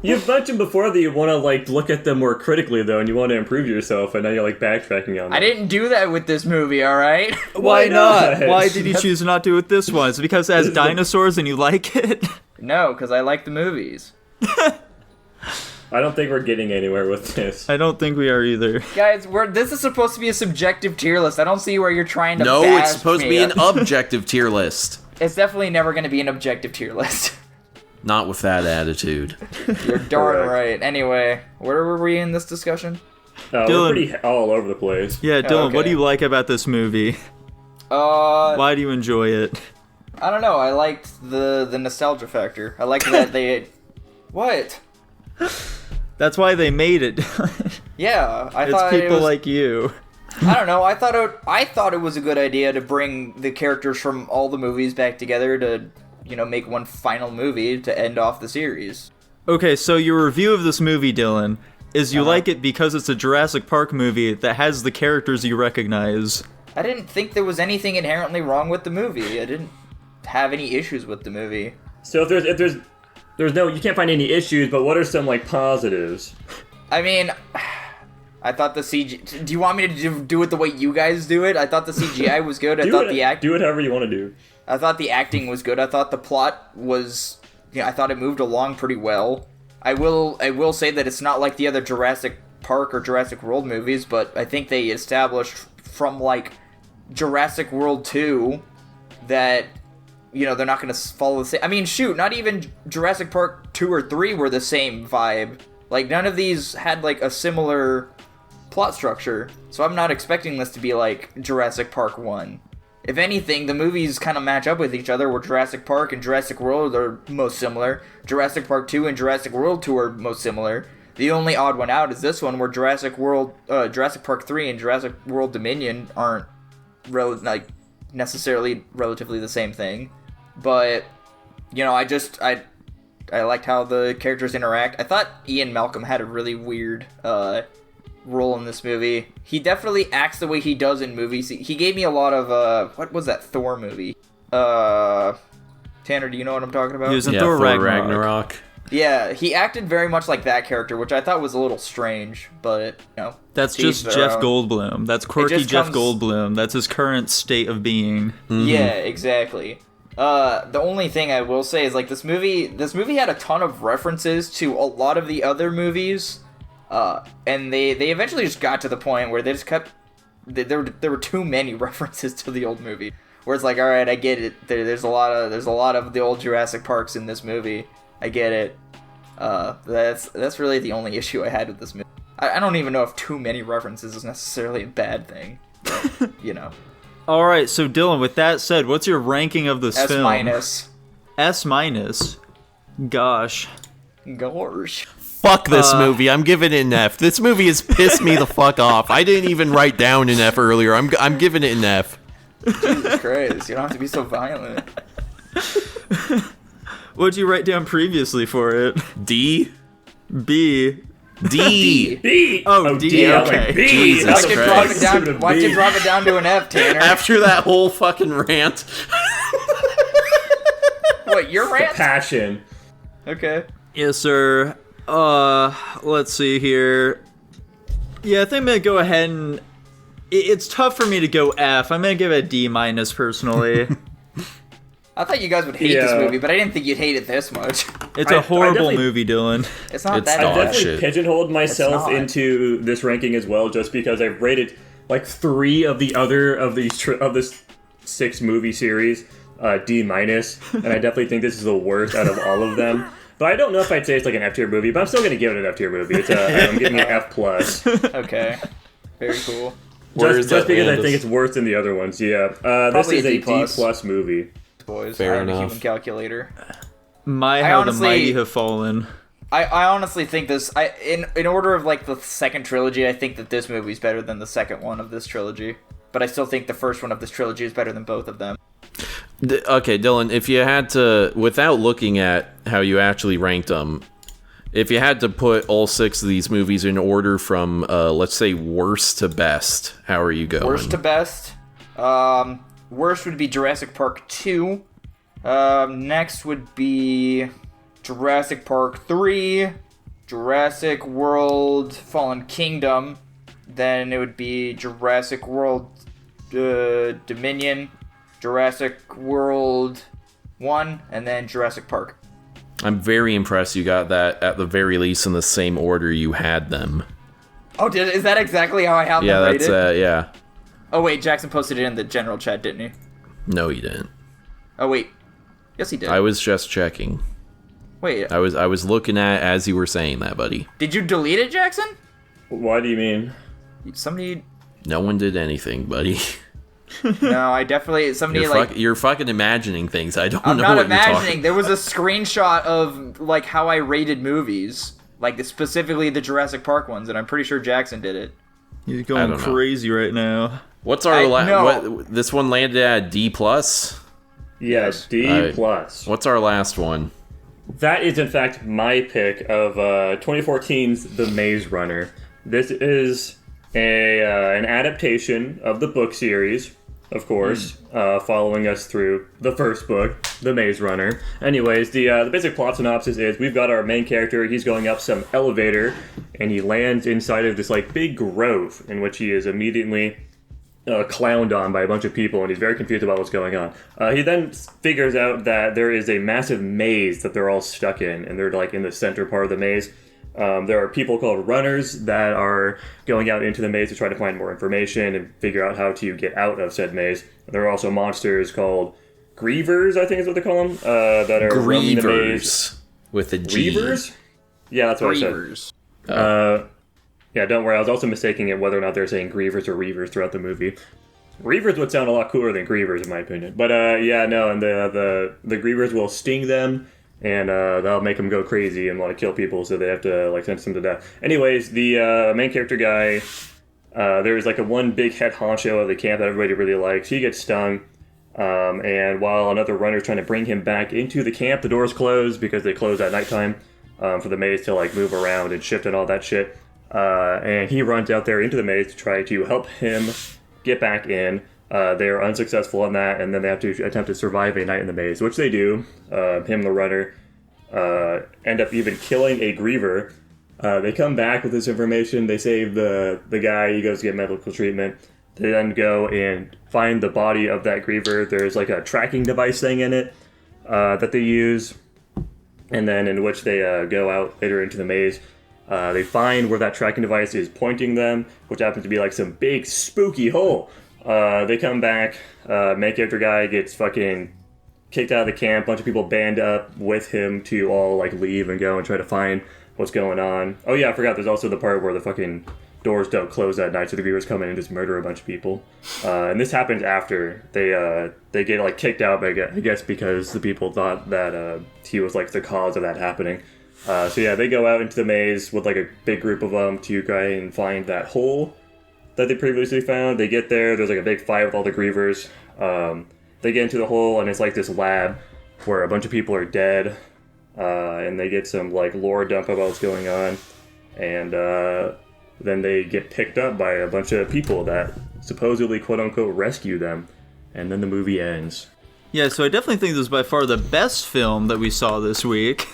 You've mentioned before that you want to, like, look at them more critically, though, and you want to improve yourself, and now you're, like, backtracking on them. I didn't do that with this movie, alright? Why not? Why did you choose not to with this one? Is it because it has dinosaurs and you like it? No, because I like the movies. I don't think we're getting anywhere with this. I don't think we are either. Guys, this is supposed to be a subjective tier list. I don't see where you're trying to No, bash it's supposed to me be up. an objective tier list. It's definitely never going to be an objective tier list. Not with that attitude. You're darn Correct. right. Anyway, where were we in this discussion? We're Dylan. pretty all over the place. Yeah, Dylan, what okay. do you like about this movie? Why do you enjoy it? I don't know. I liked the nostalgia factor. I liked that they... What? That's why they made it. Yeah, I It's thought people it was, like you. I don't know. I thought it was a good idea to bring the characters from all the movies back together to, make one final movie to end off the series. Okay, so your review of this movie, Dylan, is you like it because it's a Jurassic Park movie that has the characters you recognize. I didn't think there was anything inherently wrong with the movie. I didn't have any issues with the movie. So if there's no, you can't find any issues, but what are some, like, positives? I mean, I thought the CG... Do you want me to do it the way you guys do it? I thought the CGI was good. I thought the do it however you want to do. I thought the acting was good. I thought the plot was I thought it moved along pretty well. I will say that it's not like the other Jurassic Park or Jurassic World movies, but I think they established from like Jurassic World 2 that, you know, they're not going to follow the same. I mean, shoot, not even Jurassic Park 2 or 3 were the same vibe. Like, none of these had like a similar plot structure, so I'm not expecting this to be like Jurassic Park 1. If anything, the movies kind of match up with each other, where Jurassic Park and Jurassic World are most similar. Jurassic Park 2 and Jurassic World 2 are most similar. The only odd one out is this one, where Jurassic Park 3 and Jurassic World Dominion aren't necessarily relatively the same thing. But, you know, I liked how the characters interact. I thought Ian Malcolm had a really weird role in this movie. He definitely acts the way he does in movies. He gave me a lot of what was that Thor movie? Tanner, do you know what I'm talking about? He was in Thor Ragnarok. Yeah, he acted very much like that character, which I thought was a little strange, but, you know. That's just Jeff Goldblum. That's quirky Jeff Goldblum. That's his current state of being. Mm-hmm. Yeah, exactly. The only thing I will say is, like, this movie had a ton of references to a lot of the other movies, and they eventually just got to the point where they just kept, there were too many references to the old movie, where it's like, all right, I get it, there's a lot of the old Jurassic Parks in this movie, I get it. That's really the only issue I had with this movie. I don't even know if too many references is necessarily a bad thing, but, you know. All right, so Dylan, with that said, what's your ranking of this film? S-. S-. Gosh. Fuck this movie. I'm giving it an F. This movie has pissed me the fuck off. I didn't even write down an F earlier. I'm giving it an F. Jesus Christ, you don't have to be so violent. What'd you write down previously for it? D? B. D. B. Oh, D. D. Okay. Like, B. Jesus That's Christ. Why'd you drop it down to an F, Tanner? After that whole fucking rant. What, your rant? Passion. Okay. Yes, sir. Let's see here. Yeah, I think I'm gonna go ahead and... It's tough for me to go F. I'm gonna give it a D- personally. I thought you guys would hate this movie, but I didn't think you'd hate it this much. It's a horrible movie, Dylan. It's not It's that dog bad. I definitely shit. pigeonholed myself not. into this ranking as well, just because I've rated like 3 of the other of this 6 movie series D-, and I definitely think this is the worst out of all of them. But I don't know if I'd say it's like an F tier movie, but I'm still gonna give it an F tier movie. I'm giving it F plus. Okay. Very cool. Just because I think it's worse than the other ones. Yeah. This Probably is a a D D plus. plus movie. Boys, Fair I have a enough. human calculator. How honestly- the mighty have fallen. I honestly think this. In order of like the second trilogy, I think that this movie's better than the second one of this trilogy. But I still think the first one of this trilogy is better than both of them. Okay, Dylan, if you had to, without looking at how you actually ranked them, if you had to put all 6 of these movies in order from, let's say, worst to best, how are you going? Worst to best. Worst would be Jurassic Park 2. Next would be Jurassic Park 3, Jurassic World Fallen Kingdom. Then it would be Jurassic World Dominion, Jurassic World 1, and then Jurassic Park. I'm very impressed you got that at the very least in the same order you had them. Oh, is that exactly how I have Yeah, them rated? that's, yeah. Oh, wait, Jackson posted it in the general chat, didn't he? No, you didn't. Oh, wait. Yes, he did. I was just checking. Wait, I was looking at it as you were saying that, buddy. did you delete it, Jackson? Why do you mean? Somebody... No one did anything, buddy. No, I definitely... Somebody, You're fucking imagining things. I don't I'm know not what imagining. you're talking. There was a screenshot of, like, how I rated movies. Like, specifically the Jurassic Park ones, and I'm pretty sure Jackson did it. You're I going don't know. crazy right now. What's our no. this one landed at D plus? Yes, D Alright. plus. What's our last one? That is, in fact, my pick of 2014's The Maze Runner. This is an adaptation of the book series, of course, following us through the first book, The Maze Runner. Anyways, the basic plot synopsis is we've got our main character. He's going up some elevator, and he lands inside of this like big grove, in which he is immediately clowned on by a bunch of people, and he's very confused about what's going on. He then figures out that there is a massive maze that they're all stuck in, and they're like in the center part of the maze. There are people called runners that are going out into the maze to try to find more information and figure out how to get out of said maze. There are also monsters called grievers, I think is what they call them, that are roaming the maze. With a G. Grievers? Yeah, that's what Grievers. I said. Yeah, don't worry. I was also mistaking it whether or not they're saying grievers or reavers throughout the movie. Reavers would sound a lot cooler than grievers, in my opinion. But yeah, no, and the grievers will sting them, and that'll make them go crazy and want to kill people, so they have to like sentence them to death. Anyways, the main character guy, there's like one big head honcho of the camp that everybody really likes. He gets stung, and while another runner's trying to bring him back into the camp, the doors close because they close at nighttime for the maze to like move around and shift and all that shit. And he runs out there into the maze to try to help him get back in. They're unsuccessful in that, and then they have to attempt to survive a night in the maze, which they do. Him and the runner end up even killing a griever. They come back with this information. They save the guy. He goes to get medical treatment. They then go and find the body of that griever. There's like a tracking device thing in it that they use, and then in which they go out later into the maze. They find where that tracking device is pointing them, which happens to be like some big spooky hole. They come back, main character guy gets fucking kicked out of the camp, bunch of people band up with him to all like leave and go and try to find what's going on. Oh yeah, I forgot, there's also the part where the fucking doors don't close at night, so the grievers come in and just murder a bunch of people. And this happens after they get like kicked out, I guess because the people thought that he was like the cause of that happening. So yeah, they go out into the maze with like a big group of them to try and find that hole that they previously found. They get there, there's like a big fight with all the grievers. They get into the hole, and it's like this lab where a bunch of people are dead, and they get some like lore dump about what's going on, and then they get picked up by a bunch of people that supposedly quote-unquote rescue them, and then the movie ends. Yeah, so I definitely think this is by far the best film that we saw this week.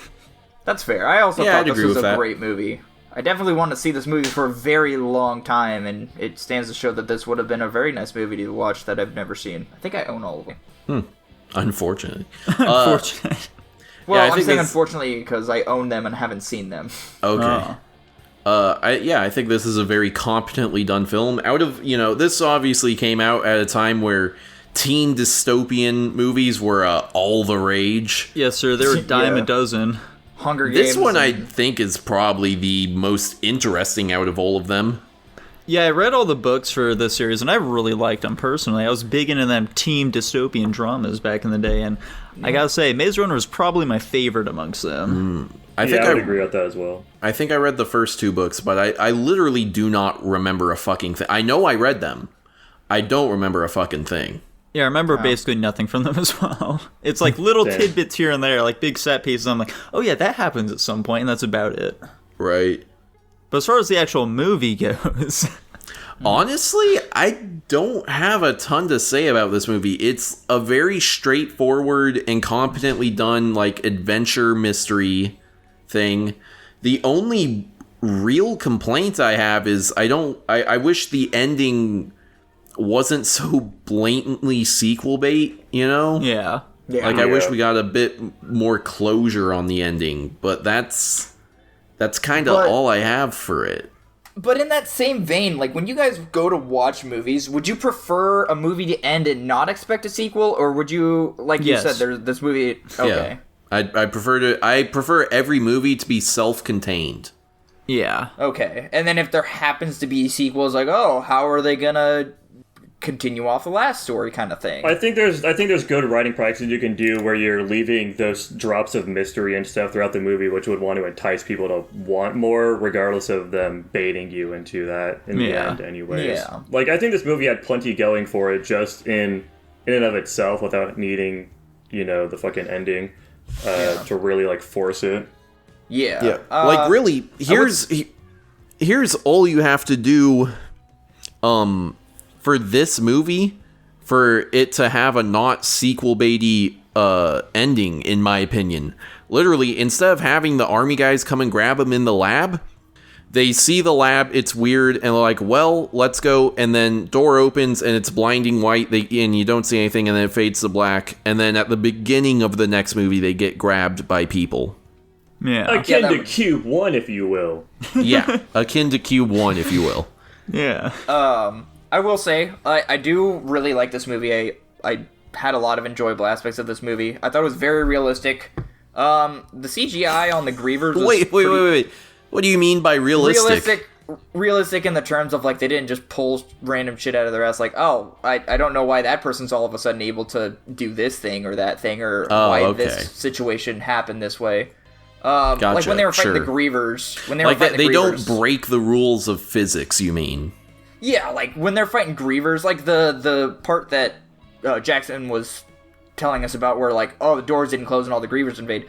That's fair. I also thought this was a great movie. I definitely wanted to see this movie for a very long time, and it stands to show that this would have been a very nice movie to watch that I've never seen. I think I own all of them. Unfortunately. Unfortunate. Well, yeah, I'm saying unfortunately because I own them and haven't seen them. Okay. I think this is a very competently done film. This obviously came out at a time where teen dystopian movies were all the rage. Yes, sir. They were a dime a dozen. Hunger Games. This one I think is probably the most interesting out of all of them. Yeah, I read all the books for this series, and I really liked them personally. I was big into them teen dystopian dramas back in the day, and I gotta say, Maze Runner was probably my favorite amongst them. I would agree with that as well. I think I read the first two books, but I literally do not remember a fucking thing. I know I read them. I don't remember a fucking thing. Yeah, I remember basically nothing from them as well. It's like little tidbits here and there, like big set pieces. I'm like, oh yeah, that happens at some point, and that's about it. Right. But as far as the actual movie goes... Honestly, I don't have a ton to say about this movie. It's a very straightforward and competently done, like, adventure mystery thing. The only real complaint I have is I wish the ending wasn't so blatantly sequel bait, you know? Yeah. I wish we got a bit more closure on the ending, but that's kind of all I have for it. But in that same vein, like, when you guys go to watch movies, would you prefer a movie to end and not expect a sequel, or would you, like you said, there's this movie... Okay. Yeah. I prefer every movie to be self-contained. Yeah. Okay. And then if there happens to be sequels, like, oh, how are they gonna continue off the last story kind of thing? I think there's good writing practices you can do where you're leaving those drops of mystery and stuff throughout the movie, which would want to entice people to want more, regardless of them baiting you into that in the end anyways. Yeah. Like, I think this movie had plenty going for it just in and of itself without needing, the fucking ending to really, like, force it. Yeah. Yeah. Like, really, here's all you have to do, for this movie, for it to have a not sequel baity ending, in my opinion. Literally, instead of having the army guys come and grab him in the lab, They see the lab, it's weird, and they're like, well, let's go. And then door opens, and it's blinding white, and you don't see anything, and then it fades to black. And then at the beginning of the next movie, they get grabbed by people. Yeah. Akin to Cube 1, if you will. Yeah, akin to Cube 1, if you will. Yeah. I will say, I do really like this movie. I had a lot of enjoyable aspects of this movie. I thought it was very realistic. The CGI on the Grievers was Wait. What do you mean by realistic? Realistic in the terms of, like, they didn't just pull random shit out of their ass, like, oh, I don't know why that person's all of a sudden able to do this thing or that thing, or why this situation happened this way. Gotcha, like when they were fighting sure. the Grievers. When they Like, were fighting they the Grievers, don't break the rules of physics, you mean? Yeah, like, when they're fighting Grievers, like, the part that Jackson was telling us about where, like, oh, the doors didn't close and all the Grievers invade.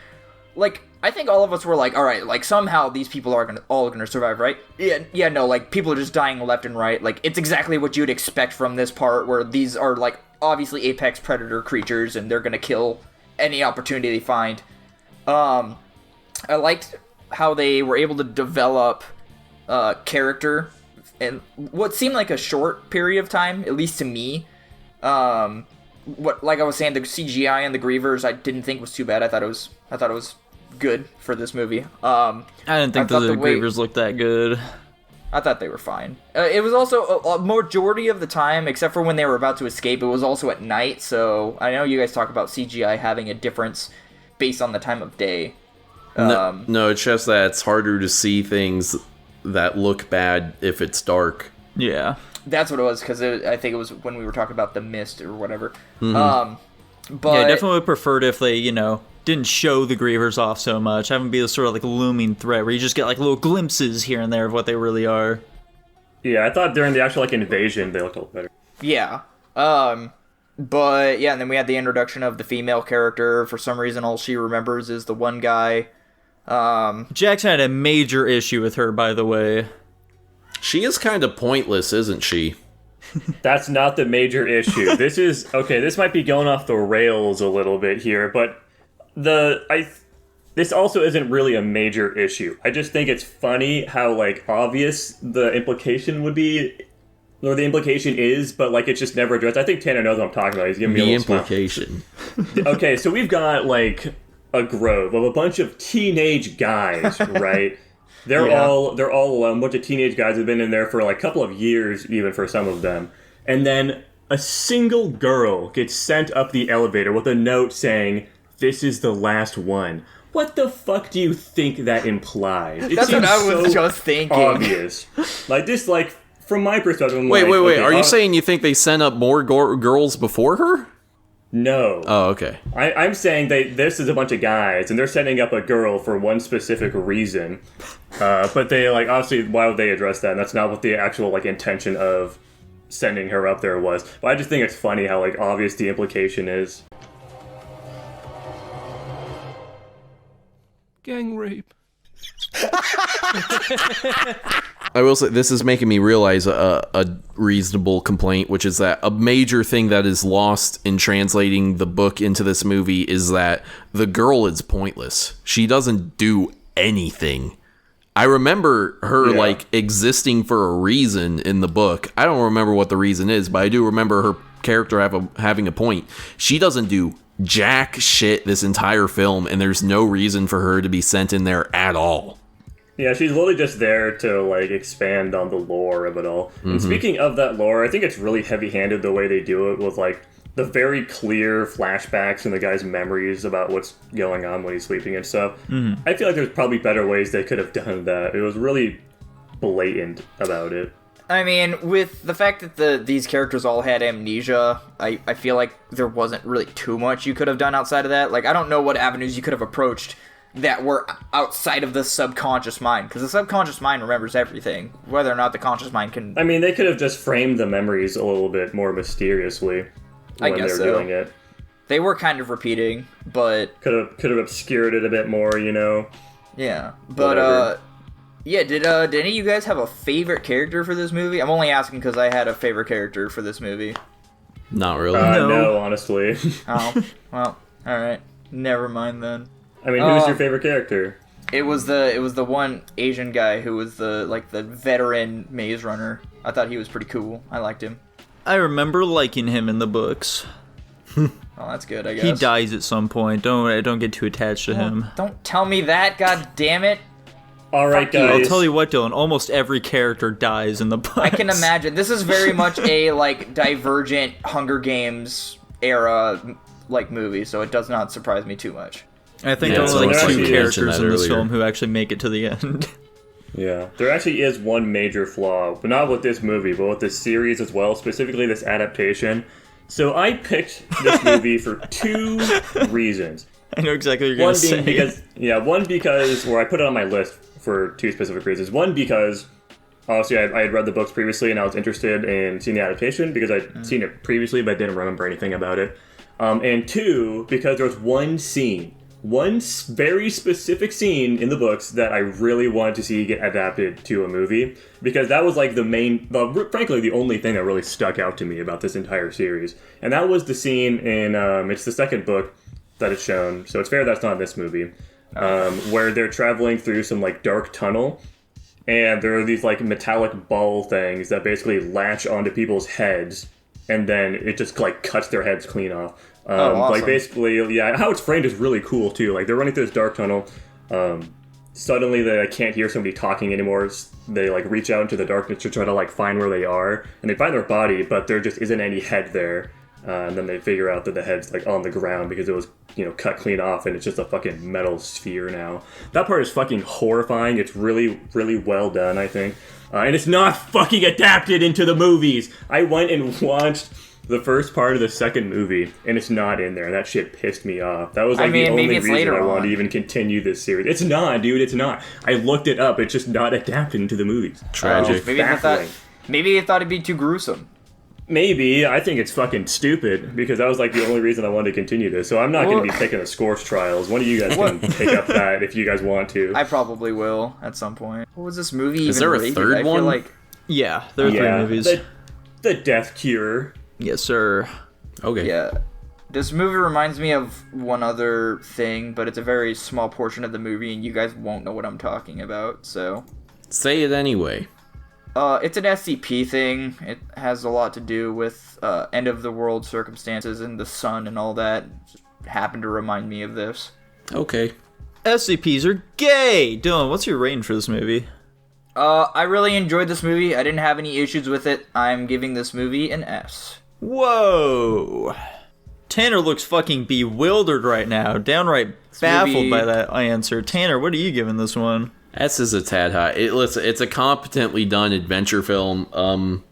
Like, I think all of us were like, all right, like, somehow these people are all gonna survive, right? Yeah, no, like, people are just dying left and right. Like, it's exactly what you'd expect from this part, where these are, like, obviously apex predator creatures, and they're gonna kill any opportunity they find. I liked how they were able to develop character in what seemed like a short period of time, at least to me. Like I was saying, the CGI and the Grievers I didn't think was too bad. I thought it was good for this movie. I didn't think the Grievers looked that good. I thought they were fine. It was also a majority of the time, except for when they were about to escape, it was also at night. So I know you guys talk about CGI having a difference based on the time of day. No, it's just that it's harder to see things that look bad if it's dark. Yeah. That's what it was, because I think it was when we were talking about the mist or whatever. Mm-hmm. But yeah, I definitely would preferred if they, didn't show the Grievers off so much. Have them be a sort of like looming threat where you just get like little glimpses here and there of what they really are. Yeah, I thought during the actual invasion they looked a little better. Yeah. But yeah, and then we had the introduction of the female character. For some reason, all she remembers is the one guy. Jackson had a major issue with her, by the way. She is kind of pointless, isn't she? That's not the major issue. This might be going off the rails a little bit here, but this also isn't really a major issue. I just think it's funny how, like, obvious the implication would be, or the implication is, but, like, it's just never addressed. I think Tanner knows what I'm talking about. He's giving me a little implication. Okay, so we've got, like, a grove of a bunch of teenage guys, right? They're all alone. A bunch of teenage guys have been in there for like a couple of years, even for some of them. And then a single girl gets sent up the elevator with a note saying, "This is the last one." What the fuck do you think that implies? That's what I was just thinking. Obvious. Like this, like from my perspective. I'm wait. Okay, are you saying you think they sent up more girls before her? No. Oh, okay. I'm saying this is a bunch of guys, and they're setting up a girl for one specific reason. But they, like, obviously, why would they address that? And that's not what the actual, like, intention of sending her up there was. But I just think it's funny how, like, obvious the implication is. Gang rape. I will say, this is making me realize a reasonable complaint, which is that a major thing that is lost in translating the book into this movie is that the girl is pointless. She doesn't do anything. I remember her, like, existing for a reason in the book. I don't remember what the reason is, but I do remember her character having a point. She doesn't do jack shit this entire film, and there's no reason for her to be sent in there at all. Yeah, she's literally just there to, like, expand on the lore of it all. Mm-hmm. And speaking of that lore, I think it's really heavy-handed the way they do it with, like, the very clear flashbacks and the guy's memories about what's going on when he's sleeping and stuff. Mm-hmm. I feel like there's probably better ways they could have done that. It was really blatant about it. I mean, with the fact that these characters all had amnesia, I feel like there wasn't really too much you could have done outside of that. Like, I don't know what avenues you could have approached that were outside of the subconscious mind, because the subconscious mind remembers everything, whether or not the conscious mind can... I mean, they could have just framed the memories a little bit more mysteriously when they were doing it. They were kind of repeating, but... Could have obscured it a bit more, Yeah, but, whatever. Yeah, did any of you guys have a favorite character for this movie? I'm only asking because I had a favorite character for this movie. Not really. No, honestly. Oh, well, alright. Never mind then. I mean, who's your favorite character? It was the one Asian guy who was the veteran maze runner. I thought he was pretty cool. I liked him. I remember liking him in the books. Oh, that's good, I guess. He dies at some point. Don't get too attached to him. Don't tell me that, god damn it. All right, guys. I'll tell you what, Dylan. Almost every character dies in the books. I can imagine. This is very much a Divergent Hunger Games era movie, so it does not surprise me too much. I think Yeah, there's so only there two actually- characters in this earlier. film who actually make it to the end. Yeah, there actually is one major flaw, but not with this movie, but with this series as well, specifically this adaptation. So I picked this movie for two reasons. I know exactly what you're going to say. One because, or I put it on my list for two specific reasons. One because, obviously, I had read the books previously and I was interested in seeing the adaptation because I'd seen it previously but I didn't remember anything about it. And two, because there was one very specific scene in the books that I really wanted to see get adapted to a movie, because that was frankly the only thing that really stuck out to me about this entire series. And that was the scene in, it's the second book that it's shown, so it's fair that's not in this movie, where they're traveling through some dark tunnel, and there are these metallic ball things that basically latch onto people's heads, and then it just cuts their heads clean off. Awesome. Basically, yeah, how it's framed is really cool too. They're running through this dark tunnel. Suddenly they can't hear somebody talking anymore. They reach out into the darkness to try to find where they are, and they find their body, but there just isn't any head there. And then they figure out that the head's on the ground because it was cut clean off, and it's just a fucking metal sphere now. That part is fucking horrifying. It's really, really well done, I think. And it's not fucking adapted into the movies. I went and watched the first part of the second movie, and it's not in there. That shit pissed me off. That was the only reason I wanted to even continue this series. It's not, dude. It's not. I looked it up. It's just not adapted into the movies. Tragic. Maybe they thought it'd be too gruesome. Maybe. I think it's fucking stupid, because that was the only reason I wanted to continue this. So I'm not going to be picking the Scorch Trials. One of you guys can pick up that if you guys want to. I probably will at some point. What was this movie Is even there a rated? third I feel one? like Yeah, there are three movies. The Death Cure. Yes, sir. Okay. Yeah. This movie reminds me of one other thing, but it's a very small portion of the movie, and you guys won't know what I'm talking about, so... Say it anyway. It's an SCP thing. It has a lot to do with end-of-the-world circumstances and the sun and all that. Just happened to remind me of this. Okay. SCPs are gay! Dylan, what's your rating for this movie? I really enjoyed this movie. I didn't have any issues with it. I'm giving this movie an S. Whoa! Tanner looks fucking bewildered right now, downright baffled movie- by that answer. Tanner, what are you giving this one? S is a tad high. It's a competently done adventure film.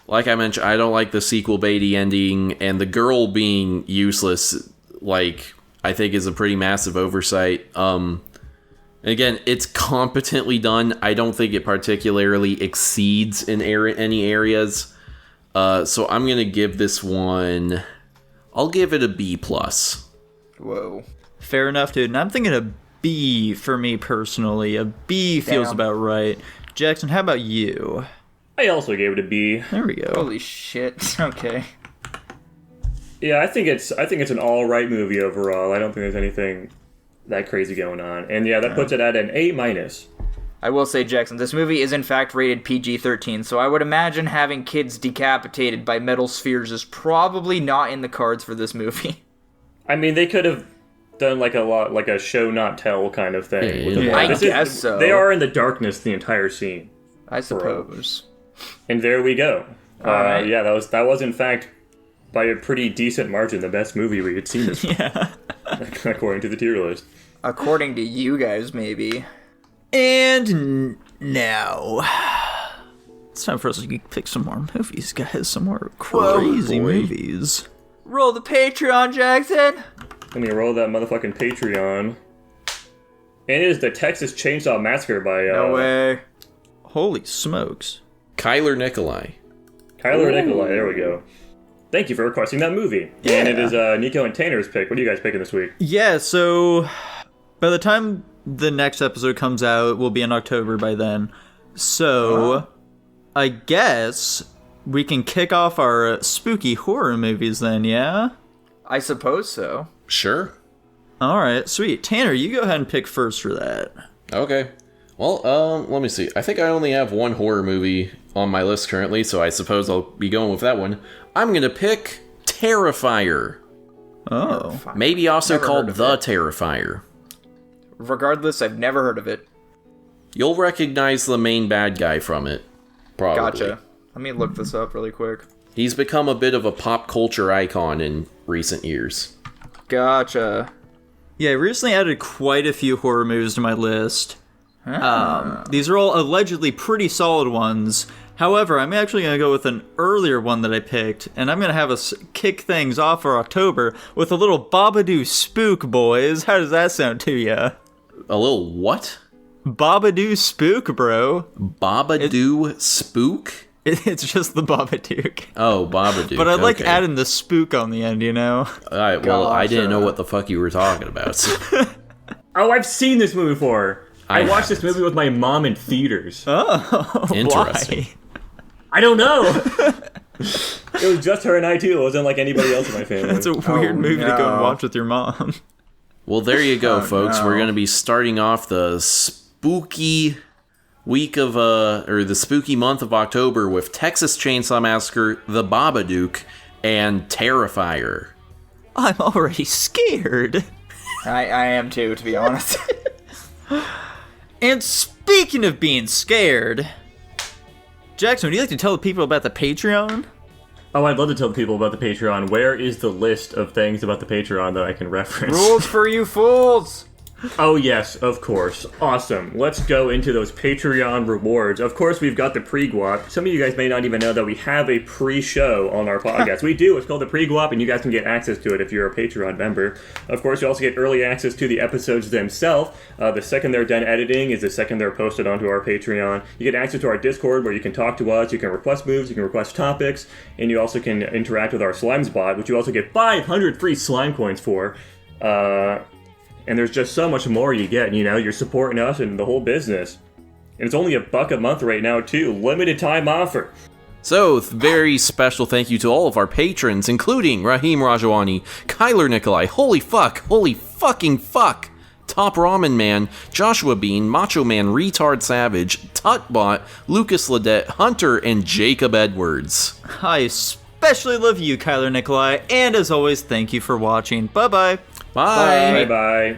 Like I mentioned, I don't like the sequel baity ending, and the girl being useless, I think is a pretty massive oversight. Again, it's competently done. I don't think it particularly exceeds in any areas. So I'm gonna give this one. I'll give it a B+. Whoa. Fair enough, dude. And I'm thinking a B for me personally. A B feels Damn. about right. Jackson, how about you? I also gave it a B. There we go. Holy shit. Okay. Yeah, I think it's an all right movie overall. I don't think there's anything that crazy going on. And yeah, that puts it at an A-. I will say, Jackson, this movie is in fact rated PG-13, so I would imagine having kids decapitated by metal spheres is probably not in the cards for this movie. I mean, they could have done a show not tell kind of thing. With the Yeah. blood. I guess so. They are in the darkness the entire scene. I suppose. And there we go. Alright. Yeah, that was in fact by a pretty decent margin the best movie we had seen, Yeah. according to the tier list. According to you guys, maybe. And now, it's time for us to pick some more movies, guys. Some more crazy movies. Roll the Patreon, Jackson! Let me roll that motherfucking Patreon. And it is the Texas Chainsaw Massacre by No way. Holy smokes. Kyler Nikolai. Kyler Nicolai. There we go. Thank you for requesting that movie. Yeah. And it is Nico and Tanner's pick. What are you guys picking this week? Yeah, so by the time the next episode comes out, we'll be in October by then. So I guess we can kick off our spooky horror movies then, yeah? I suppose so. Sure. All right, sweet. Tanner, you go ahead and pick first for that. Okay. Well, let me see. I think I only have one horror movie on my list currently, so I suppose I'll be going with that one. I'm gonna pick Terrifier. Oh. Maybe also Never called heard of The it. Terrifier. Regardless, I've never heard of it. You'll recognize the main bad guy from it, probably. Gotcha. Let me look this up really quick. He's become a bit of a pop culture icon in recent years. Gotcha. Yeah, I recently added quite a few horror movies to my list. These are all allegedly pretty solid ones. However, I'm actually going to go with an earlier one that I picked, and I'm going to have us kick things off for October with a little Babadoo Spook, boys. How does that sound to ya? A little what? Babadoo Spook, bro. Babadoo Spook? It's just the Babadook. Oh, Babadook. But I like okay. adding the spook on the end, you know? Alright, well, I didn't know Gotcha. what the fuck you were talking about. Oh, I've seen this movie before. I watched this haven't. movie with my mom in theaters. Interesting. Why? I don't know. It was just her and I too. It wasn't like anybody else in my family. It's a weird movie to go and no. watch with your mom. Well, there you go, folks. no. We're going to be starting off the spooky week of, or the spooky month of October with Texas Chainsaw Massacre, The Babadook, and Terrifier. I'm already scared. I am too, to be honest. And speaking of being scared, Jackson, would you like to tell the people about the Patreon? Oh, I'd love to tell people about the Patreon. Where is the list of things about the Patreon that I can reference? Rules for you fools! Oh, yes, of course. Awesome. Let's go into those Patreon rewards. Of course, we've got the pre-guap. Some of you guys may not even know that we have a pre-show on our podcast. We do. It's called the pre-guap, and you guys can get access to it if you're a Patreon member. Of course, you also get early access to the episodes themselves. The second they're done editing is the second they're posted onto our Patreon. You get access to our Discord where you can talk to us, you can request moves, you can request topics, and you also can interact with our Slimes bot, which you also get 500 free slime coins for. And there's just so much more you get, you know, you're supporting us and the whole business. And it's only $1 a month right now, too. Limited time offer. So, very special thank you to all of our patrons, including Raheem Rajawani, Kyler Nikolai, holy fucking fuck, Top Ramen Man, Joshua Bean, Macho Man Retard Savage, Tutbot, Lucas Ledette, Hunter, and Jacob Edwards. I especially love you, Kyler Nikolai, and as always, thank you for watching. Bye-bye. Bye. Bye-bye.